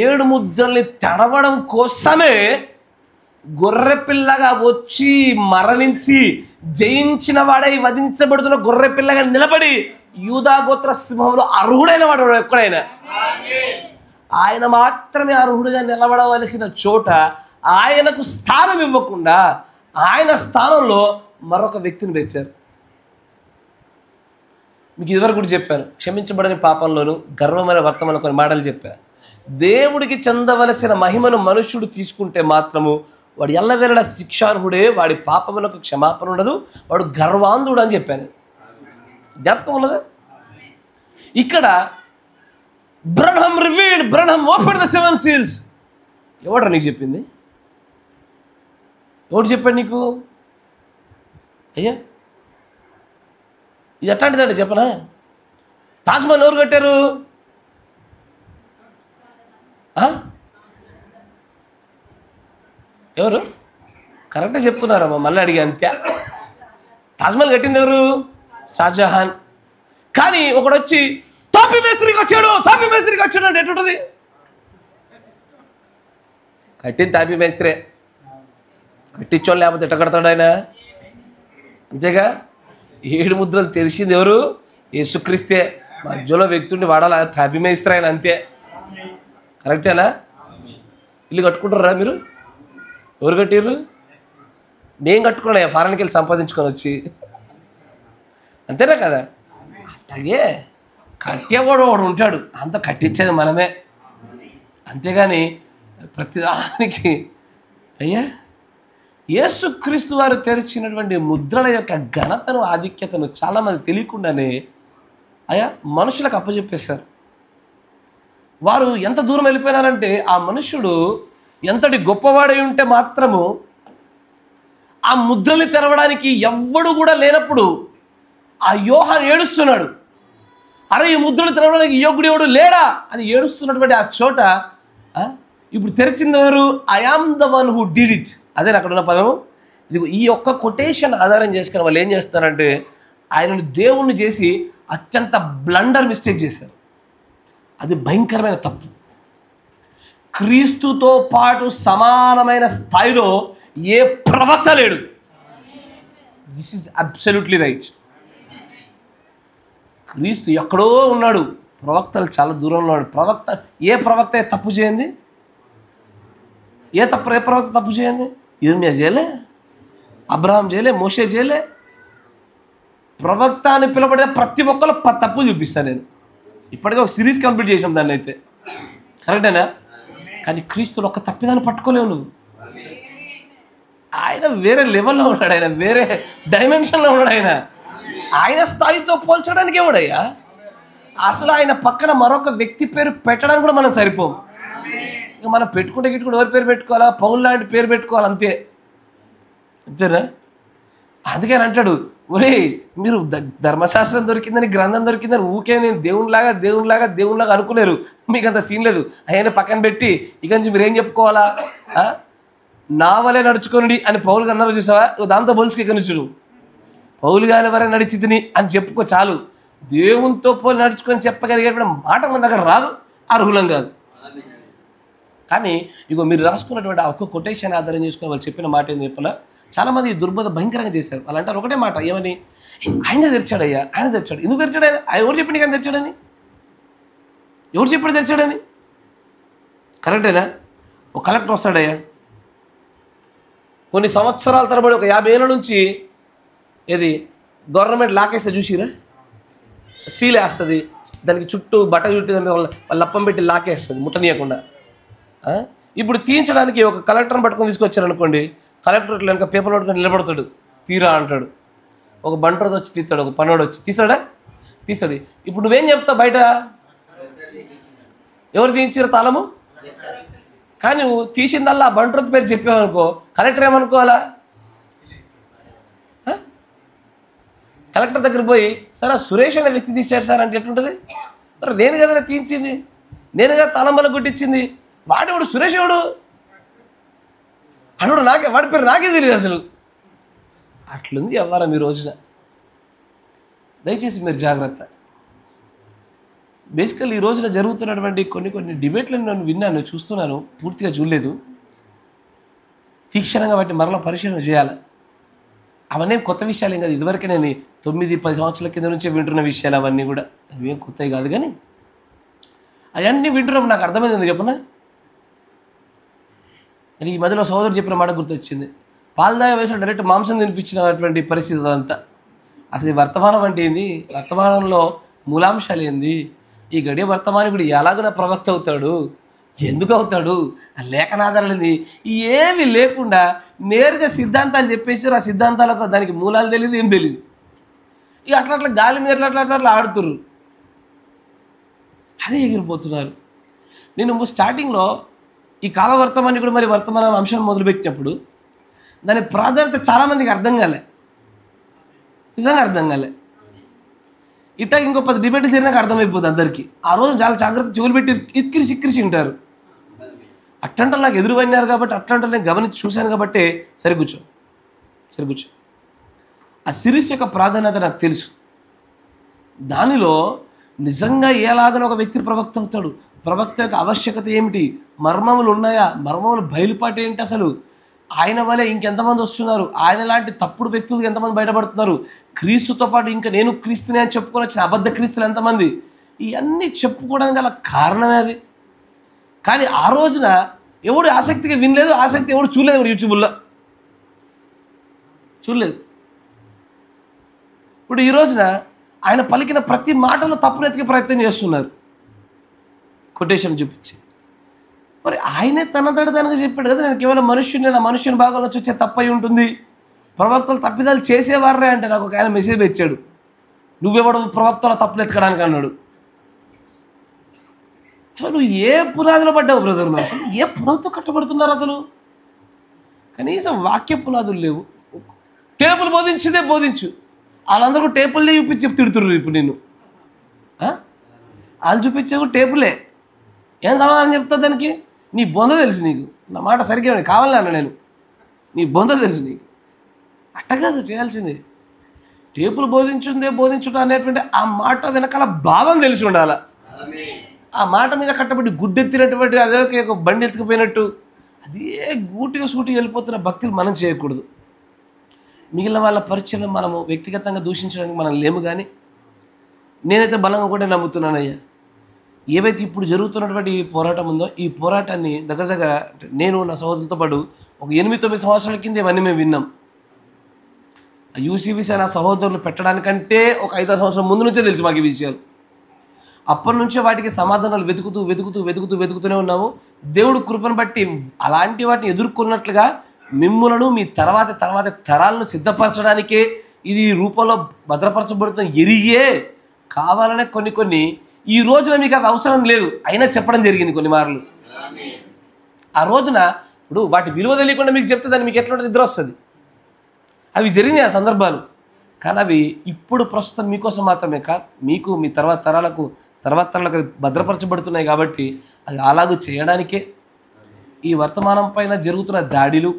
7 ముద్రల్ని తెరవడం కోసమే గొర్రెపిల్లగా వచ్చి మరణించి జయించిన వాడై వధించబడుతున్న గొర్రెపిల్లగా నిలబడి యూదా గోత్ర సింహంలో అర్హుడైన వాడు ఎక్కడైనా ఆయన మాత్రమే అర్హుడిగా నిలబడవలసిన చోట ఆయనకు స్థానం ఇవ్వకుండా ఆయన స్థానంలో మరొక వ్యక్తిని పెట్టారు. మీకు ఇదివరకు కూడా చెప్పాను, క్షమించబడని పాపంలోను గర్వమైన వర్తమానం కొన్ని మాటలు చెప్పాను. దేవుడికి చెందవలసిన మహిమను మనుష్యుడు తీసుకుంటే మాత్రము వాడు ఎల్లవేళ శిక్షార్హుడే, వాడి పాపములకు క్షమాపణ ఉండదు, వాడు గర్వాంధుడు అని చెప్పాను. జ్ఞాపకం ఉన్నదా? ఇక్కడ Brahmam revealed, Brahmam open the 7 seals. ఎవడ్రా నీకు చెప్పింది? ఎవడు చెప్పాడు నీకు? అయ్యా ఇది ఎట్లాంటిదండి చెప్పనా? తాజ్మహల్ ఎవరు కట్టారు? ఎవరు? కరెక్ట్గా చెప్తున్నారమ్మా, మళ్ళీ అడిగా అంతే. తాజ్మహల్ కట్టింది ఎవరు? షాజహాన్. కానీ ఒకడు వచ్చి తాపీ మేస్త్రికి వచ్చాడు, తాపీ మేస్త్రికి వచ్చాడు అంటే ఎటుంటుంది? కట్టింది తాపీ మేస్త్రే, కట్టించోళ్ళు లేకపోతే ఎట్ట కడతాడు ఆయన? అంతేగా. 7 ముద్రలు తెరిచింది ఎవరు? యేసుక్రీస్తే. మధ్యలో వ్యక్తుడిని వాడాలి, తాపీ మేస్త్రి ఆయన, అంతే. కరెక్టేనా? ఇల్లు కట్టుకుంటారా మీరు? ఎవరు కట్టిర్రు? నేను కట్టుకున్నా, ఫారెన్కి వెళ్ళి సంపాదించుకొని వచ్చి, అంతేనా కదా? అట్లాగే కట్టేవాడు వాడు ఉంటాడు, అంత కట్టించేది మనమే. అంతేగాని ప్రతిదానికి అయ్యా యేసుక్రీస్తు వారు తెరిచినటువంటి ముద్రల యొక్క ఘనతను, ఆధిక్యతను చాలామంది తెలియకుండానే అయ్యా మనుషులకు అప్పచెప్పేశారు. వారు ఎంత దూరం వెళ్ళిపోయినారంటే ఆ మనుషుడు ఎంతటి గొప్పవాడై ఉంటే మాత్రము ఆ ముద్రలు తెరవడానికి ఎవ్వడు కూడా లేనప్పుడు ఆ యోహాను ఏడుస్తున్నాడు. అరే ఈ ముద్రలు తెరవడానికి యోగుడు ఎవడు లేడా అని ఏడుస్తున్నటువంటి ఆ చోట ఇప్పుడు తెరిచింది ఎవరు? I am the one who did it. అదే అక్కడ ఉన్న పదము. ఇది ఈ ఒక్క కొటేషన్ ఆధారం చేసుకుని వాళ్ళు ఏం చేస్తారంటే ఆయనను దేవుణ్ణి చేసి అత్యంత బ్లండర్ మిస్టేక్ చేశారు. అది భయంకరమైన తప్పు. క్రీస్తుతో పాటు సమానమైన స్థాయిలో ఏ ప్రవక్త లేడు. This is absolutely right. క్రీస్తు ఎక్కడో ఉన్నాడు, ప్రవక్తలు చాలా దూరంలో ఉన్నాడు. ఏ ప్రవక్త తప్పు చేయండి? ఏ ప్రవక్త తప్పు చేయండి? ఇర్మియా చేయలే, అబ్రహాం చేయలే, మోషే చేయలే. ప్రవక్త అని పిలబడిన ప్రతి ఒక్కరు తప్పు చూపిస్తాను నేను. ఇప్పటికే ఒక సిరీస్ కంప్లీట్ చేసాం దాన్ని, అయితే కరెక్టేనా? కానీ క్రీస్తులు ఒక్క తప్పిదాన్ని పట్టుకోలేవు నువ్వు. ఆయన వేరే లెవెల్లో ఉన్నాడు, ఆయన వేరే డైమెన్షన్లో ఉన్నాడు. ఆయన స్థాయితో పోల్చడానికి ఏమడయ్యా? అసలు ఆయన పక్కన మరొక వ్యక్తి పేరు పెట్టడానికి కూడా మనం సరిపోం. ఇక మనం పెట్టుకుంటే ఎవరి పేరు పెట్టుకోవాలా? పౌలు లాంటి పేరు పెట్టుకోవాలి, అంతేనా? అందుకని అంటాడు, ఒరే మీరు ధర్మశాస్త్రం దొరికిందని, గ్రంథం దొరికిందని ఊకే నేను దేవునిలాగా అనుకునేరు. మీకు అంత సీన్ లేదు. ఆయన పక్కన పెట్టి ఇక నుంచి మీరు ఏం చెప్పుకోవాలా? నా వలే నడుచుకోండి అని పౌలు అన్నారు చూసావా? దాంతో పోల్చుకు ఇక నుంచి పౌలు గారి వరే నడిచితిని అని చెప్పుకో చాలు. దేవునితో పోలి నడుచుకొని చెప్పగలిగేటువంటి మాట మన దగ్గర రాదు, అర్హులం కాదు. కానీ ఇగో మీరు రాసుకున్నటువంటి ఆ ఒక్క కొటేషన్ ఆధారం చేసుకుని వాళ్ళు చెప్పిన మాట ఏం చెప్పాలా? చాలామంది దుర్బోధ భయంకరంగా చేశారు. వాళ్ళు అంటారు ఒకటే మాట, ఏమని? ఆయన తెరిచాడయ్యా, ఆయన తెరిచాడు. ఎందుకు తెరిచాడు ఆయన? ఎవరు చెప్పింది కానీ తెరిచాడని? ఎవరు చెప్పాడు తెరిచాడని? కరెక్టేనా? ఒక కలెక్టర్ వస్తాడయ్యా, కొన్ని సంవత్సరాల తరబడి ఒక 50 ఏళ్ళ నుంచి ఏది గవర్నమెంట్ లాకేస్తే చూసిరా, సీలేస్తుంది, దానికి చుట్టూ బట్ట చుట్టూ వాళ్ళ లప్పం పెట్టి లాకేస్తుంది ముట్టనీయకుండా. ఇప్పుడు తీయించడానికి ఒక కలెక్టర్ని పట్టుకొని తీసుకొచ్చారనుకోండి, కలెక్టర్ ఇట్లా వెనక పేపర్ పట్టుకొని నిలబడతాడు, తీరా అంటాడు. ఒక బంటరోజు వచ్చి తీస్తాడు, ఒక పనోడు వచ్చి తీస్తాడా? తీస్తాడు. ఇప్పుడు నువ్వేం చెప్తావు బయట? ఎవరు తీయించారు తాళము? కానీ నువ్వు తీసిందల్లా ఆ బంటరోజు పేరు చెప్పావనుకో, కలెక్టర్ ఏమనుకోవాలా? కలెక్టర్ దగ్గర పోయి, సార్ ఆ సురేష్ అనే వ్యక్తి తీశాడు సార్ అంటే ఎట్లుంటుంది? మరి నేను కదా తీయించింది, నేను కదా తాళంబల కొట్టించింది, వాడెవడు? సురేష్ ఎవడు? అన్నాడు, వాడి పేరు నాకే తెలియదు అసలు. అట్లుంది వ్యవహారం ఈ రోజున. దయచేసి మీరు జాగ్రత్త. బేసికల్ ఈ రోజున జరుగుతున్నటువంటి కొన్ని డిబేట్లను నేను విన్నాను, చూస్తున్నాను, పూర్తిగా చూడలేదు. తీక్షణంగా వాటిని మరలా పరిశీలన చేయాలి. అవన్నీ కొత్త విషయాలు ఏం కాదు, ఇదివరకే నేను 9-10 సంవత్సరాల కింద నుంచే వింటున్న విషయాలు అవన్నీ కూడా. అవేం కొత్తవి కాదు, కానీ అవన్నీ వింటున్నప్పుడు నాకు అర్థమైంది చెప్పనా? అది ఈ మధ్యలో సోదరుడు చెప్పిన మాట గుర్తొచ్చింది. పాలదాయ వయసులో డైరెక్ట్ మాంసం తినిపించినటువంటి పరిస్థితి అదంతా. అసలు ఈ వర్తమానం అంటే ఏంది? వర్తమానంలో మూలాంశాలు ఏంది? ఈ గడియ వర్తమానికుడు ఎలాగైనా ప్రవక్త అవుతాడు, ఎందుకు అవుతాడు, ఆ లేఖనాధారాలు ఏంది, ఏమి లేకుండా నేరుగా సిద్ధాంతాన్ని చెప్పేసారు. ఆ సిద్ధాంతాలకు దానికి మూలాలు తెలియదు, ఏం తెలియదు. ఇక అట్లా గాలి మీద అట్లా ఆడుతుర్రు, అదే ఎగిరిపోతున్నారు. నేను స్టార్టింగ్లో ఈ కాల వర్తమానికుడు మరి వర్తమాన అంశం మొదలుపెట్టినప్పుడు దాని ప్రాధాన్యత చాలామందికి అర్థం కాలే, నిజంగా అర్థం కాలే. ఇట్లా ఇంకో 10 డిబేట్లు జరిగినాక అర్థమైపోతుంది అందరికీ. ఆ రోజు చాలా జాగ్రత్త చెవులు పెట్టి ఇక్కిరిసి ఉంటారు. అట్లాంటి నాకు ఎదురుపడినారు కాబట్టి, అట్లాంటి నేను గమనించి చూశాను కాబట్టి సరికూర్చో. ఆ సిరీస్ యొక్క ప్రాధాన్యత నాకు తెలుసు. దానిలో నిజంగా ఎలాగనో ఒక వ్యక్తి ప్రవక్త అవుతాడు, ప్రవక్త యొక్క ఆవశ్యకత ఏమిటి, మర్మములు ఉన్నాయా, మర్మములు బయలుపాటు ఏంటి, అసలు ఆయన వలె ఇంకెంతమంది వస్తున్నారు, ఆయన లాంటి తప్పుడు వ్యక్తులు ఎంతమంది బయటపడుతున్నారు, క్రీస్తుతో పాటు ఇంకా నేను క్రీస్తునే అని చెప్పుకొని వచ్చిన అబద్ధ క్రీస్తులు ఎంతమంది, ఇవన్నీ చెప్పుకోవడానికి గల కారణమే అది. కానీ ఆ రోజున ఎవడు ఆసక్తిగా వినలేదు, ఆసక్తి ఎవడు చూడలేదు, ఎవడు యూట్యూబ్లో చూడలేదు. ఇప్పుడు ఈ రోజున ఆయన పలికిన ప్రతి మాటలో తప్పును ఎతికే ప్రయత్నం చేస్తున్నారు, కొటేషన్ చూపించి. మరి ఆయనే తనదడ దానిగా చెప్పాడు కదా, నేను కేవలం మనుష్యుని భాగంలో చూసే తప్పై ఉంటుంది, ప్రవక్తలు తప్పిదాలు చేసేవారే అంటే నాకు ఒక ఆయన మెసేజ్ ఇచ్చాడు, నువ్వెవడు ప్రవక్తల తప్పులు ఎత్తకడానికి అన్నాడు. అసలు నువ్వు ఏ పునాదిలో పడ్డావు బ్రదర్? అసలు ఏ పునాదితో కట్టబడుతున్నారు? అసలు కనీసం వాక్య పునాదులు లేవు. టేపులు బోధించిందే బోధించు, వాళ్ళందరూ టేపులే చూపించి తిడుతుర్రు. ఇప్పుడు నేను వాళ్ళు చూపించే టేపులే, ఏం సమాధానం చెప్తా దానికి? నీ బొంద తెలుసు నీకు, నా మాట సరిగ్గా కావాలన్నా నేను, నీ బొంద తెలుసు నీకు. అట్టకాదు చేయాల్సింది. టేపులు బోధించుట అనేటువంటి ఆ మాట వెనకాల భావం తెలిసి ఉండాలి. ఆ మాట మీద కట్టబడి గుడ్డెత్తినటువంటి అదే ఒక బండి ఎత్తుకుపోయినట్టు అదే గూటిగా సూటిగా వెళ్ళిపోతున్న భక్తులు మనం చేయకూడదు. మిగిలిన వాళ్ళ పరిచయం మనము వ్యక్తిగతంగా దూషించడానికి మనం లేము. కానీ నేనైతే బలంగా కూడా నమ్ముతున్నానయ్యా, ఏవైతే ఇప్పుడు జరుగుతున్నటువంటి ఈ పోరాటం ఉందో, ఈ పోరాటాన్ని దగ్గర నేను నా సహోదరులతో పాటు ఒక 8-9 సంవత్సరాల కింద ఇవన్నీ మేము విన్నాం. యూసీబీసీ నా సహోదరులు పెట్టడానికంటే ఒక 5 సంవత్సరాల ముందు నుంచే తెలుసు మాకు ఈ విషయాలు. అప్పటి నుంచే వాటికి సమాధానాలు వెతుకుతూనే ఉన్నాము. దేవుడు కృపను బట్టి అలాంటి వాటిని ఎదుర్కొన్నట్లుగా మిమ్ములను మీ తర్వాత తరాలను సిద్ధపరచడానికే ఇది రూపంలో భద్రపరచబడుతున్న ఎరిగే కావాలనే కొన్ని ఈ రోజున మీకు అవి అవసరం లేదు అయినా చెప్పడం జరిగింది కొన్ని మార్లు. ఆ రోజున ఇప్పుడు వాటి విలువ తెలియకుండా మీకు చెప్తే దాన్ని మీకు ఎట్లా నిద్ర వస్తుంది. అవి జరిగినాయి ఆ సందర్భాలు, కానీ అవి ఇప్పుడు ప్రస్తుతం మీకోసం మాత్రమే కాదు, మీకు మీ తర్వాత తరాలకు భద్రపరచబడుతున్నాయి. కాబట్టి అది అలాగూ చేయడానికే ఈ వర్తమానం పైన జరుగుతున్న దాడిలు,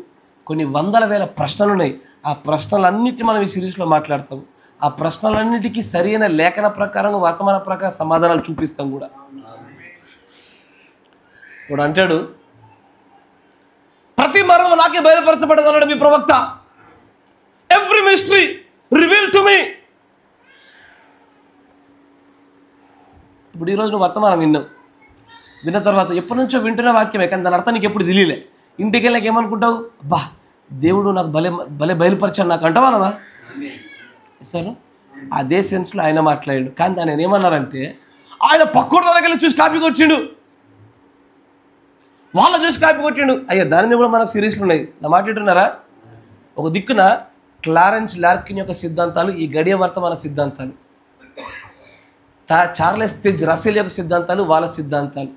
కొన్ని వందల వేల ప్రశ్నలు ఉన్నాయి. ఆ ప్రశ్నలన్నిటి మనం ఈ సిరీస్లో మాట్లాడతాం. ఆ ప్రశ్నలన్నిటికీ సరైన లేఖన ప్రకారం వర్తమాన ప్రకారం సమాధానాలు చూపిస్తాం కూడా. ఇప్పుడు అంటాడు, ప్రతి మర్మం నాకే బయలుపరచబడదు అన్నాడు మీ ప్రవక్త. Every mystery reveal to me. ఇప్పుడు ఈరోజు నువ్వు వర్తమానం విన్న తర్వాత ఎప్పటి నుంచో వింటున్న వాక్యమే, కానీ దాని అర్థం నీకు ఎప్పుడు తెలియలే. ఇంటికి వెళ్ళాక ఏమనుకుంటావు, అబ్బా దేవుడు నాకు భలే బయలుపరిచాడు నాకు అంటావానవా సార్. అదే సెన్స్లో ఆయన మాట్లాడాడు. కానీ దాన్ని ఏమన్నారంటే, ఆయన పక్కడు దగ్గరికి వెళ్ళి చూసి కాపీ కొట్టిండు, వాళ్ళు చూసి కాపీ కొట్టిండు. అయ్యా దాని మీద కూడా మనకు సిరీస్లు ఉన్నాయి. నా మాట వింటున్నారా? ఒక దిక్కున క్లారెన్స్ లార్కిన్ యొక్క సిద్ధాంతాలు, ఈ గడియ వర్తమాన సిద్ధాంతాలు, చార్లెస్ తెజ్ రసెల్ యొక్క సిద్ధాంతాలు, వాళ్ళ సిద్ధాంతాలు,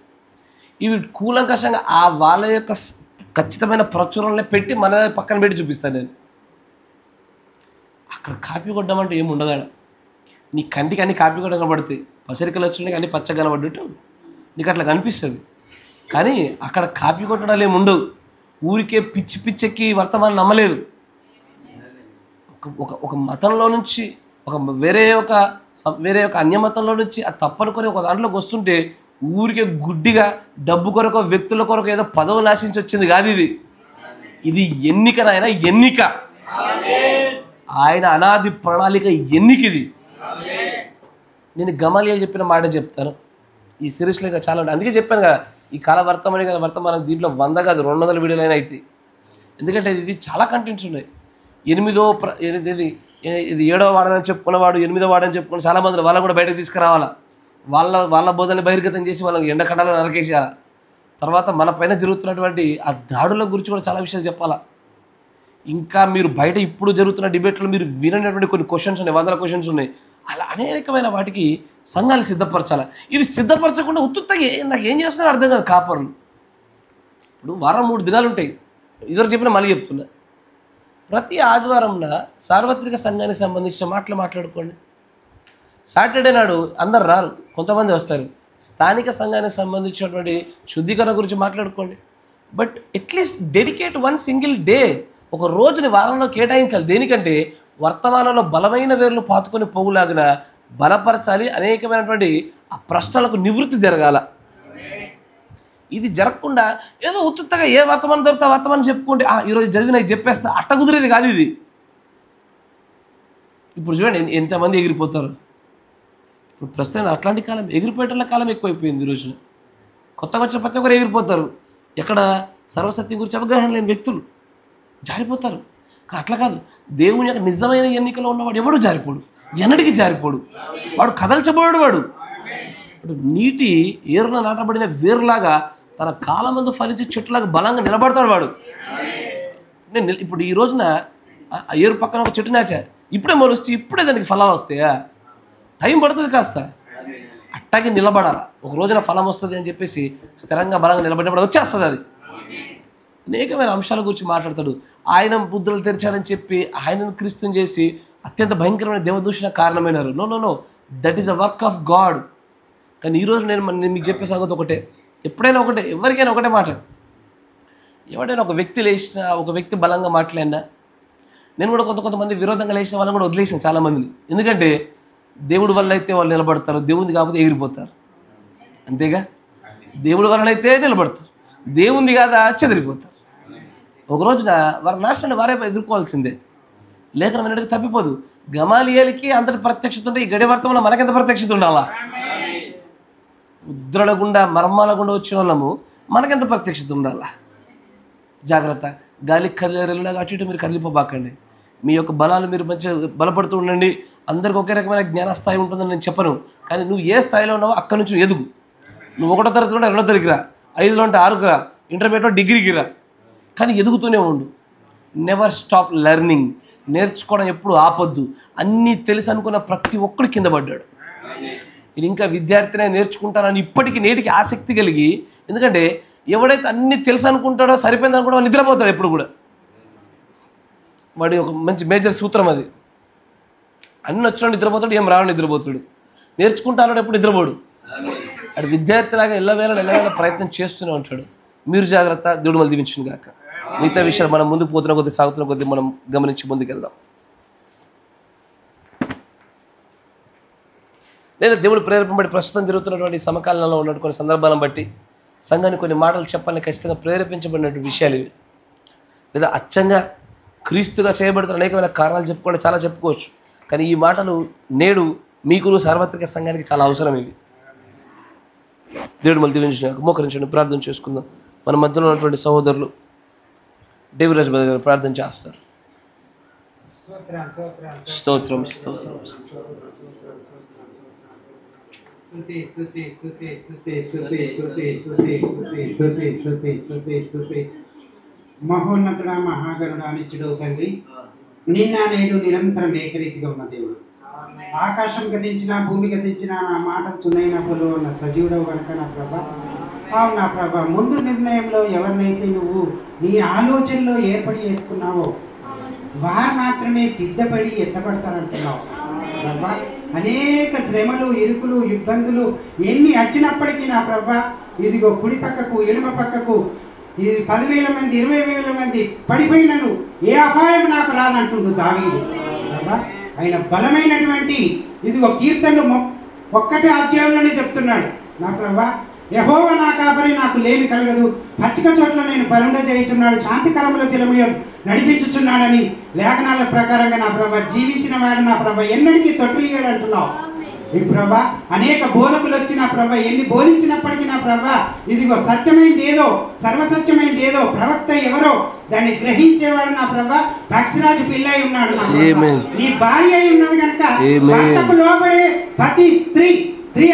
ఇవి కూలంకషంగా ఆ వాళ్ళ యొక్క ఖచ్చితమైన ప్రచురణలో పెట్టి మన పక్కన పెట్టి చూపిస్తాను నేను. అక్కడ కాపీ కొట్టమంటే ఏమి ఉండదు. నీ కంటికి అన్ని కాపీ కొట్టడం కనబడుతాయి, పసరికలు వచ్చినాయి అన్ని పచ్చగా కనబడ్డట్టు నీకు అట్లా కనిపిస్తుంది. కానీ అక్కడ కాపీ కొట్టడాలు ఏమి ఉండవు. ఊరికే పిచ్చెక్కి వర్తమానం నమ్మలేదు. ఒక మతంలో నుంచి వేరే ఒక అన్యమతంలో నుంచి ఆ తప్పనుకొని ఒక దాంట్లోకి వస్తుంటే ఊరికే గుడ్డిగా డబ్బు కొరకు వ్యక్తుల కొరకు ఏదో పదవులు నాశించి వచ్చింది కాదు. ఇది ఎన్నికనైనా ఎన్నిక, ఆయన అనాది ప్రణాళిక ఎన్నిక ఇది. నేను గమలియలు చెప్పిన మాట చెప్తాను ఈ సిరీస్లో. ఇక చాలా ఉంటాయి, అందుకే చెప్పాను కదా ఈ కాల వర్తమానం దీంట్లో 100 కాదు 200 వీడియోలైనా అవుతాయి. ఎందుకంటే ఇది చాలా కంటెంట్స్ ఉన్నాయి. ఇది 7వ వాడని చెప్పుకున్నవాడు 8వ వాడని చెప్పుకుని చాలామంది వాళ్ళని కూడా బయటకు తీసుకురావాలా. వాళ్ళ బోధనలు బహిర్గతం చేసి వాళ్ళకి ఎండకడాలను నరకేసేయాల. తర్వాత మన పైన జరుగుతున్నటువంటి ఆ దాడుల గురించి కూడా చాలా విషయాలు చెప్పాలా. ఇంకా మీరు బయట ఇప్పుడు జరుగుతున్న డిబేట్లో మీరు వినటువంటి కొన్ని క్వశ్చన్స్ ఉన్నాయి, 100 క్వశ్చన్స్ ఉన్నాయి. అలా అనేకమైన వాటికి సంఘాలు సిద్ధపరచాలి. ఇవి సిద్ధపరచకుండా ఉత్తుత్తగా నాకు ఏం చేస్తున్నారో అర్థం కాదు కాపర్లు. ఇప్పుడు వారం 3 దినాలు ఉంటాయి. ఇదివరకు చెప్పిన మళ్ళీ చెప్తున్నా, ప్రతి ఆదివారంలో సార్వత్రిక సంఘానికి సంబంధించిన మాట్లాడుకోండి. సాటర్డే నాడు అందరు రారు, కొంతమంది వస్తారు. స్థానిక సంఘానికి సంబంధించినటువంటి శుద్ధీకరణ గురించి మాట్లాడుకోండి. But at least dedicate 1 single day, ఒక రోజుని వారంలో కేటాయించాలి. దేనికంటే వర్తమానంలో బలమైన వేర్లు పాతుకొని పోగులాగిన బలపరచాలి. అనేకమైనటువంటి ఆ ప్రశ్నలకు నివృత్తి జరగాల. ఇది జరగకుండా ఏదో ఉత్తుత్తగా ఏ వర్తమానం దొరుకుతా వర్తమానం చెప్పుకుంటే ఈరోజు చదివిన చెప్పేస్తా అట్ట కుదిరేది కాదు ఇది. ఇప్పుడు చూడండి ఎంతమంది ఎగిరిపోతారు. ఇప్పుడు ప్రస్తుతం అట్లాంటి కాలం, ఎగిరిపోయేటల కాలం ఎక్కువైపోయింది. ఈ రోజున కొత్తగా వచ్చిన ప్రతి ఒక్కరు ఎగిరిపోతారు. ఎక్కడ సర్వసత్యం గురించి అవగాహన లేని వ్యక్తులు జారిపోతారు. అట్లా కాదు, దేవుని యొక్క నిజమైన ఎన్నికలో ఉన్నవాడు ఎవడు జారిపోడు, ఎన్నటికీ జారిపోడు. వాడు కదల్చబోడు. వాడు నీటి ఏరున నాటబడిన వేరులాగా తన కాలం ముందు ఫలించే చెట్టులాగా బలంగా నిలబడతాడు వాడు. నేను ఇప్పుడు ఈ రోజున ఆ ఏరు పక్కన ఒక చెట్టు నాచా, ఇప్పుడే మొలుస్తే ఇప్పుడే దానికి ఫలాలు వస్తాయా? టైం పడుతుంది కాస్త. అట్టాగే నిలబడాలి. ఒక రోజున ఫలం వస్తుంది అని చెప్పేసి స్థిరంగా బలంగా నిలబడినప్పుడు వచ్చేస్తుంది అది. అనేకమైన అంశాల గురించి మాట్లాడతాడు. ఆయన బుద్ధులు తెరిచాడని చెప్పి ఆయనను క్రీస్తుని చేసి అత్యంత భయంకరమైన దేవదూషణ కారణమైనారు. No, that is a work of God. కానీ ఈరోజు నేను మీకు చెప్పే సంగతి ఒకటే, ఎప్పుడైనా ఒకటే, ఎవరికైనా ఒకటే మాట. ఎవడైనా ఒక వ్యక్తి లేచినా, ఒక వ్యక్తి బలంగా మాట్లాడినా, నేను కూడా కొంతమంది విరోధంగా లేచిన వాళ్ళని కూడా వదిలేసిన చాలామందిని. ఎందుకంటే దేవుడి వల్ల అయితే వాళ్ళు నిలబడతారు, దేవుంది కాకపోతే ఎగిరిపోతారు. అంతేగా, దేవుడి వలనైతే నిలబడతారు, దేవుంది కాదా చెదిరిపోతారు. ఒక రోజున వారి నాశనాన్ని వారే ఎదుర్కోవాల్సిందే. లేఖనం అనేది తప్పిపోదు. గమాలియేలుకి అంతటి ప్రత్యక్షత ఉంటే ఈ గడి వర్తమానంలో మనకెంత ప్రత్యక్షత ఉండాలా? ముద్రల గుండా మర్మాల గుండా వచ్చిన వాళ్ళము మనకెంత ప్రత్యక్షత ఉండాలా? జాగ్రత్త. గాలికి కదిలేలాగా అటు ఇటు మీరు కదిలిపోబాకండి. మీ యొక్క బలాలు మీరు మంచిగా బలపడుతూ ఉండండి. అందరికి ఒకే రకమైన జ్ఞానస్థాయి ఉంటుందని నేను చెప్పను. కానీ నువ్వు ఏ స్థాయిలో ఉన్నావో అక్కడి నుంచి ఎదుగు. నువ్వు 1వ తరగతి ఉంటే 2వ తరగతికి రా, 5లో ఉంటే 6కి రా, ఇంటర్మీడియట్లో డిగ్రీకి రా. కానీ ఎదుగుతూనే ఉండు. Never stop learning. నేర్చుకోవడం ఎప్పుడు ఆపొద్దు. అన్నీ తెలుసు అనుకున్న ప్రతి ఒక్కడు కింద పడ్డాడు. నేను ఇంకా విద్యార్థినే నేర్చుకుంటానని ఇప్పటికీ నేటికి ఆసక్తి కలిగి, ఎందుకంటే ఎవడైతే అన్నీ తెలుసు అనుకుంటాడో సరిపోయింది అనుకుంటాడో నిద్రపోతాడు ఎప్పుడు కూడా. వాడి ఒక మంచి మేజర్ సూత్రం అది. అన్నీ వచ్చిన నిద్రపోతాడు, ఏం రావడం నిద్రపోతాడు. నేర్చుకుంటాడు ఎప్పుడు నిద్రపోడు. అది విద్యార్థిలాగా ఎల్లవేళ ప్రయత్నం చేస్తూనే ఉంటాడు. మీరు జాగ్రత్త. దేవుడు మళ్ళీ దీవించును గాక. మిగతా విషయాలు మనం ముందుకు పోతున్న కొద్దీ, సాగుతున్న కొద్దీ మనం గమనించి ముందుకెళ్దాం. లేదా దేవుడు ప్రేరేపబడి ప్రస్తుతం జరుగుతున్నటువంటి సమకాలంలో ఉన్నటువంటి కొన్ని సందర్భాలను బట్టి సంఘాన్ని కొన్ని మాటలు చెప్పాలని ఖచ్చితంగా ప్రేరేపించబడినటువంటి విషయాలు ఇవి. లేదా అచ్చంగా క్రీస్తుగా చేయబడుతున్న అనేకమైన కారణాలు చెప్పుకోవడం చాలా చెప్పుకోవచ్చు. కానీ ఈ మాటలు నేడు మీకును సార్వత్రిక సంఘానికి చాలా అవసరం ఇవి. దేవుడు మళ్ళీ దీవించిన మోకరించండి, ప్రార్థన చేసుకుందాం. మన మధ్యలో ఉన్నటువంటి సహోదరులు దేవరాజ్ బదర్ గారు ప్రార్థన చేస్తారు. స్తోత్రం స్తోత్రం. మహోన్నతుడ మహాగరుడ నిత్యుడవు తండ్రి, నిన్న నేడు నిరంతరం ఏకరీతిగా ఉన్న దేవుడు. ఆకాశం గతించిన, భూమి గతించిన, నా మాటలు చున్నైనప్పుడు ఉన్న సజీవుడవు కనుక నా ప్రభా, అవును నా ప్రభా, ముందు నిర్ణయంలో ఎవరినైతే నువ్వు నీ ఆలోచనలో ఏర్పడి చేసుకున్నావో వారు మాత్రమే సిద్ధపడి ఎత్తపడతారంటున్నావు ప్రభా. అనేక శ్రమలు, ఇరుకులు, ఇబ్బందులు ఎన్ని వచ్చినప్పటికీ నా ప్రభా, ఇదిగో కుడి పక్కకు ఎడమ పక్కకు ఇది 10,000 మంది 20,000 మంది పడిపోయినను ఏ అపాయం నాకు రాదంటుండు దావీదు ప్రభా. ఆయన బలమైనటువంటి ఇదిగో కీర్తనలు 1వ అధ్యాయంలోనే చెప్తున్నాడు నా ప్రభా. యెహోవా నా కాపరి, నాకు లేమి కలగదు. పచ్చిక చోట్ల నేను పరుండ చేయుచున్నాడు, శాంతికరములో జలములో నడిపించుచున్నాడని లేఖనాల ప్రకారంగా నా ప్రభా జీవించిన వాడు నా ప్రభా ఎన్నటికీ తొట్టిలిగాడు అంటున్నావు. ఈ ప్రభా అనేక బోధకులు వచ్చి నా ప్రభా ఎన్ని బోధించినప్పటికీ నా ప్రభా ఇదిగో సత్యమైంది ఏదో, సర్వసత్యమైంది ఏదో, ప్రవక్త ఎవరో దాన్ని గ్రహించేవాడు నా ప్రభా పక్షిరాజు పిల్లై ఉన్నాడు. నీ భార్య అయి ఉన్నది కనుక భర్తకు లోబడే ప్రతి స్త్రీ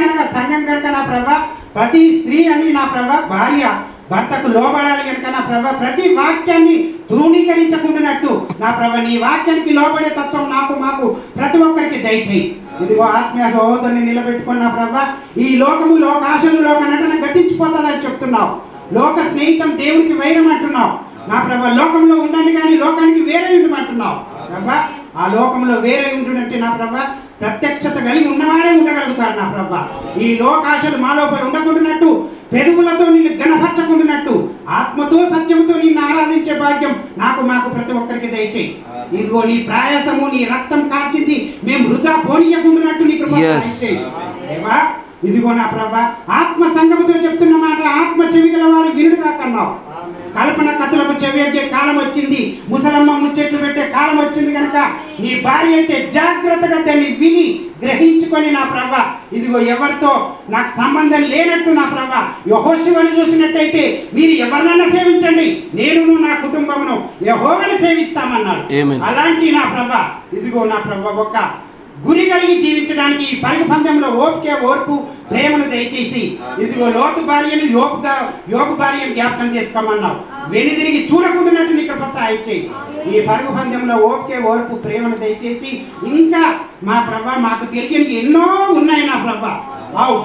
అనగా సంఘం కనుక నా ప్రభా, ప్రతి స్త్రీ అని నా ప్రభా భార్య భర్తకు లోబడాలి కనుక నా ప్రభా ప్రతి వాక్యాన్ని తృణీకరించకుండానట్టు నా ప్రభా నీ వాక్యానికి లోబడే తత్వం నాకు మాకు ప్రతి ఒక్కరికి దయచేయి. ఇదిగో ఆత్మీయ సహోదరుని నిలబెట్టుకున్న ప్రభా, ఈ లోకము లోకాశలు లోక నటన గతించిపోతుందని చెప్తున్నావు. లోక స్నేహితం దేవునికి వైరం అంటున్నావు నా ప్రభా. లోకంలో ఉండండి కానీ లోకానికి వేరే ఉండమంటున్నావు ప్రభా. ఆ లోకంలో వేరే ఉంటుందంటే నా ప్రభా ప్రత్యక్షత కలిగి ఉన్నవాడే ఉండగలుగుతాడు నా ప్రభా. ఈ లోకాశలు మా లోపల ఉండకుండానట్టు, పెరుగులతో నిన్ను గణపరచకుండానట్టు, ఆత్మతో సత్యంతో నిన్ను ఆరాధించే భాగ్యం నాకు మాకు ప్రతి ఒక్కరికి దయచేయి. ఇదిగో నీ ప్రయాసము, నీ రక్తం కార్చింది మేము వృధా పోనీయకుండానట్టు నీకు దేవా. ఇదిగో నా ప్రభా ఆత్మ సంగముతో చెప్తున్న మాట ఆత్మ చెవిగల వారు వినుడుగా కన్నావు. కల్పన కథలకు చెవి కాలం వచ్చింది, ముసలమ్మ ముచ్చట్లు పెట్టే కాలం వచ్చింది కనుక నీ భార్య అయితే జాగ్రత్తగా దాన్ని విని గ్రహించుకొని నా ప్రభా ఇదిగో ఎవరితో నాకు సంబంధం లేనట్టు నా ప్రభా యెహోషువను చూసినట్టయితే మీరు ఎవరినైనా సేవించండి, నేను నా కుటుంబమును యెహోవాను సేవిస్తామన్నాడు. అలాంటి నా ప్రభా ఇదిగో నా ప్రభా ఒక గురి కలిగి జీవించడానికి ఈ పరుగు పందెంలో ఓర్పు ప్రేమను దయచేసి ఇదిగో లోతు భార్యను యోపు భార్యను జ్ఞాపకం చేసుకోమన్నావు. వెనుదిరిగి చూడకుండానట్టు నీ కృప సహాయం చేయి. ఈ పరుగు పందెంలో ఓర్పు ప్రేమను దయచేసి ఇంకా మా ప్రభా మాకు తెలియని ఎన్నో ఉన్నాయి నా ప్రభా.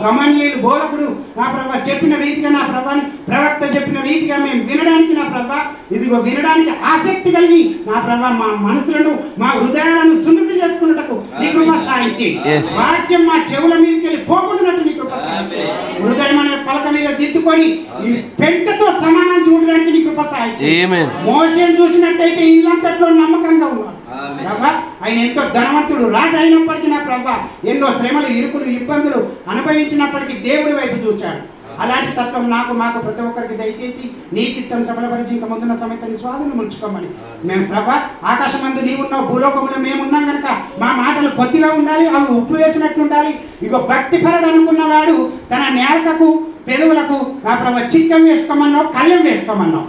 గమనీయులు బోధకుడు నా ప్రభా చెప్పిన రీతిగా నా ప్రభాని ప్రవక్త చెప్పిన రీతిగా మేము వినడానికి నా ప్రభా ఇదిగో వినడానికి ఆసక్తి కలిగి నా ప్రభా మా మనసులను మా హృదయాలను సున్నతి చేసుకున్నట్టుకు నీ కృప సహాయం చేయి. వాక్యం మా చెవుల మీదకి వెళ్ళి పోకుండానట్టు నీ కృప సహాయం చేయి. హృదయం అనే పలక మీద దిద్దుకొని ఈ పెంటతో సమానం చూడడానికి నీ కృప సహాయం చేయి. మోషేను చూసినట్టయితే ఇల్లంతట్లో నమ్మకంగా ఉన్నాడు ప్రభా. ఆయన ఎంతో ధనవంతుడు రాజు అయినప్పటికీ నా ప్రభా ఎన్నో శ్రమలు, ఇరుకులు, ఇబ్బందులు అనుభవించినప్పటికీ దేవుడి వైపు చూచాడు. అలాంటి తత్వం నాకు మాకు ప్రతి ఒక్కరికి దయచేసి నీ చిత్తం సఫలపరిచి ఇంకా ముందున్న సమయతని స్వాధీనం ఉంచుకోమని మేము ప్రభా ఆకాశమందు నీవున్నావు, భూలోకంలో మేమున్నాం కనుక మా మాటలు కొద్దిగా ఉండాలి, అవి ఉప్పు వేసినట్టు ఉండాలి. ఇగో భక్తిపరుడు అనుకున్నవాడు తన నేలకకు పెదవులకు నా ప్రభా చిక్కం వేసుకోమన్నావు, కళ్ళెం వేసుకోమన్నావు.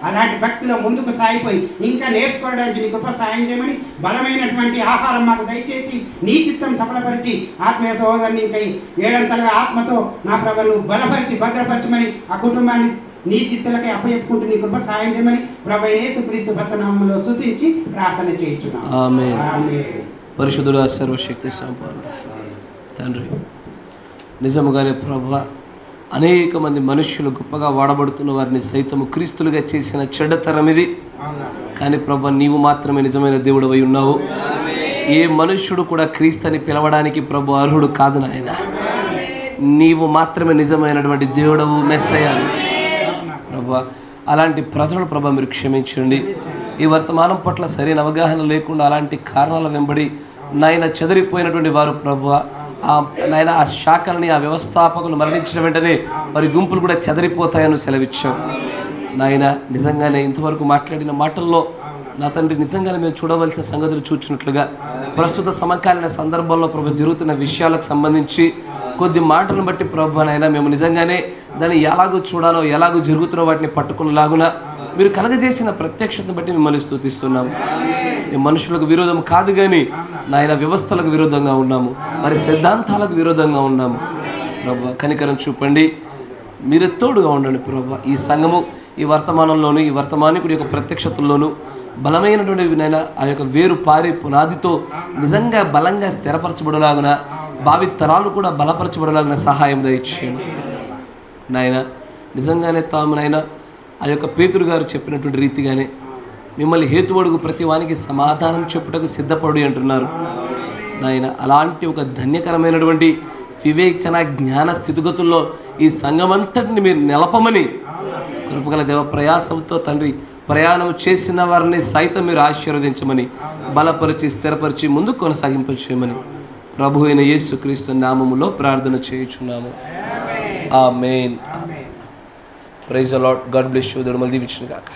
అలాంటి భక్తిలో ముందుకు సాగిపోయి ఇంకా నేర్చుకోవడానికి నీ గొప్ప సాయం చేయమని బలమైనటువంటి ఆహారం మాకు దయచేసి నీ చిత్తం సఫలపరిచి ఆత్మీయ సహోదరుని ఇంకా ఏడంతలుగా ఆత్మతో నా ప్రభువును బలపరిచి భద్రపరచమని ఆ కుటుంబాన్ని నీ చిత్తులకై అప్పచెప్పుకుంటూ నీ గొప్ప సాయం చేయమని ప్రభువైన యేసుక్రీస్తు నామములో స్తుతించి ప్రార్థన చేయించున్నాం. ఆమేన్. పరిశుద్ధుడు సర్వశక్తి సంపన్నుడు తండ్రి, నిజముగానే ప్రభువా అనేక మంది మనుష్యులు గొప్పగా వాడబడుతున్న వారిని సైతము క్రీస్తులుగా చేసిన చెడ్డతరం ఇది. కానీ ప్రభు, నీవు మాత్రమే నిజమైన దేవుడు అయి ఉన్నావు. ఏ మనుష్యుడు కూడా క్రీస్తుని పిలవడానికి ప్రభు అర్హుడు కాదు నాయన. నీవు మాత్రమే నిజమైనటువంటి దేవుడవు, మెస్సయ్య ప్రభు. అలాంటి ప్రజలు ప్రభు మీరు క్షమించండి. ఈ వర్తమానం పట్ల సరైన అవగాహన లేకుండా అలాంటి కారణాల వెంబడి నాయన చెదిరిపోయినటువంటి వారు ప్రభు, నాయన ఆ శాఖలని, ఆ వ్యవస్థాపకులు మరణించిన వెంటనే వారి గుంపులు కూడా చెదిరిపోతాయని సెలవిచ్చాం నాయన. నిజంగానే ఇంతవరకు మాట్లాడిన మాటల్లో నా తండ్రి నిజంగానే మేము చూడవలసిన సంగతులు చూచినట్లుగా ప్రస్తుత సమకాలీన సందర్భంలో ప్రభు జరుగుతున్న విషయాలకు సంబంధించి కొద్ది మాటలను బట్టి ప్రభు నాయన మేము నిజంగానే దాన్ని ఎలాగో చూడాలో, ఎలాగో జరుగుతున్న వాటిని పట్టుకునేలాగున మీరు కలగజేసిన ప్రత్యక్షతను బట్టి మిమ్మల్ని స్తుతిస్తున్నాము. మేము మనుషులకు విరోధం కాదు కానీ నాయన వ్యవస్థలకు విరోధంగా ఉన్నాము, మరి సిద్ధాంతాలకు విరోధంగా ఉన్నాము ప్రభు. కనికరం చూపండి, మీరే తోడుగా ఉండండి ప్రభు. ఈ సంఘము ఈ వర్తమానంలోను, ఈ వర్తమానికుడి యొక్క ప్రత్యక్షతల్లోనూ బలమైనటువంటి నాయన ఆ యొక్క వేరు పారే పునాదితో నిజంగా బలంగా స్థిరపరచబడలాగున, భావి తరాలు కూడా బలపరచబడలాగున సహాయం దయచేయండి నాయన. నిజంగానే తాము నాయన ఆ యొక్క పేతురు గారు చెప్పినటువంటి రీతిగానే మిమ్మల్ని హేతువడుగు ప్రతి వానికి సమాధానం చెప్పుటకు సిద్ధపడు అంటున్నారు నాయన. అలాంటి ఒక ధన్యకరమైనటువంటి వివేచన జ్ఞాన స్థితిగతుల్లో ఈ సంఘమంతటిని మీరు నిలపమని కృపగల దేవ ప్రయాసంతో తండ్రి ప్రయాణం చేసిన వారిని సైతం మీరు ఆశీర్వదించమని, బలపరిచి స్థిరపరిచి ముందుకు కొనసాగింపచేయమని ప్రభు అయిన యేసుక్రీస్తు నామములో ప్రార్థన చేయుచున్నాము. ఆమేన్. Praise the lord. God bless you. దేవుడు మళ్ళీ దీవించును గాక.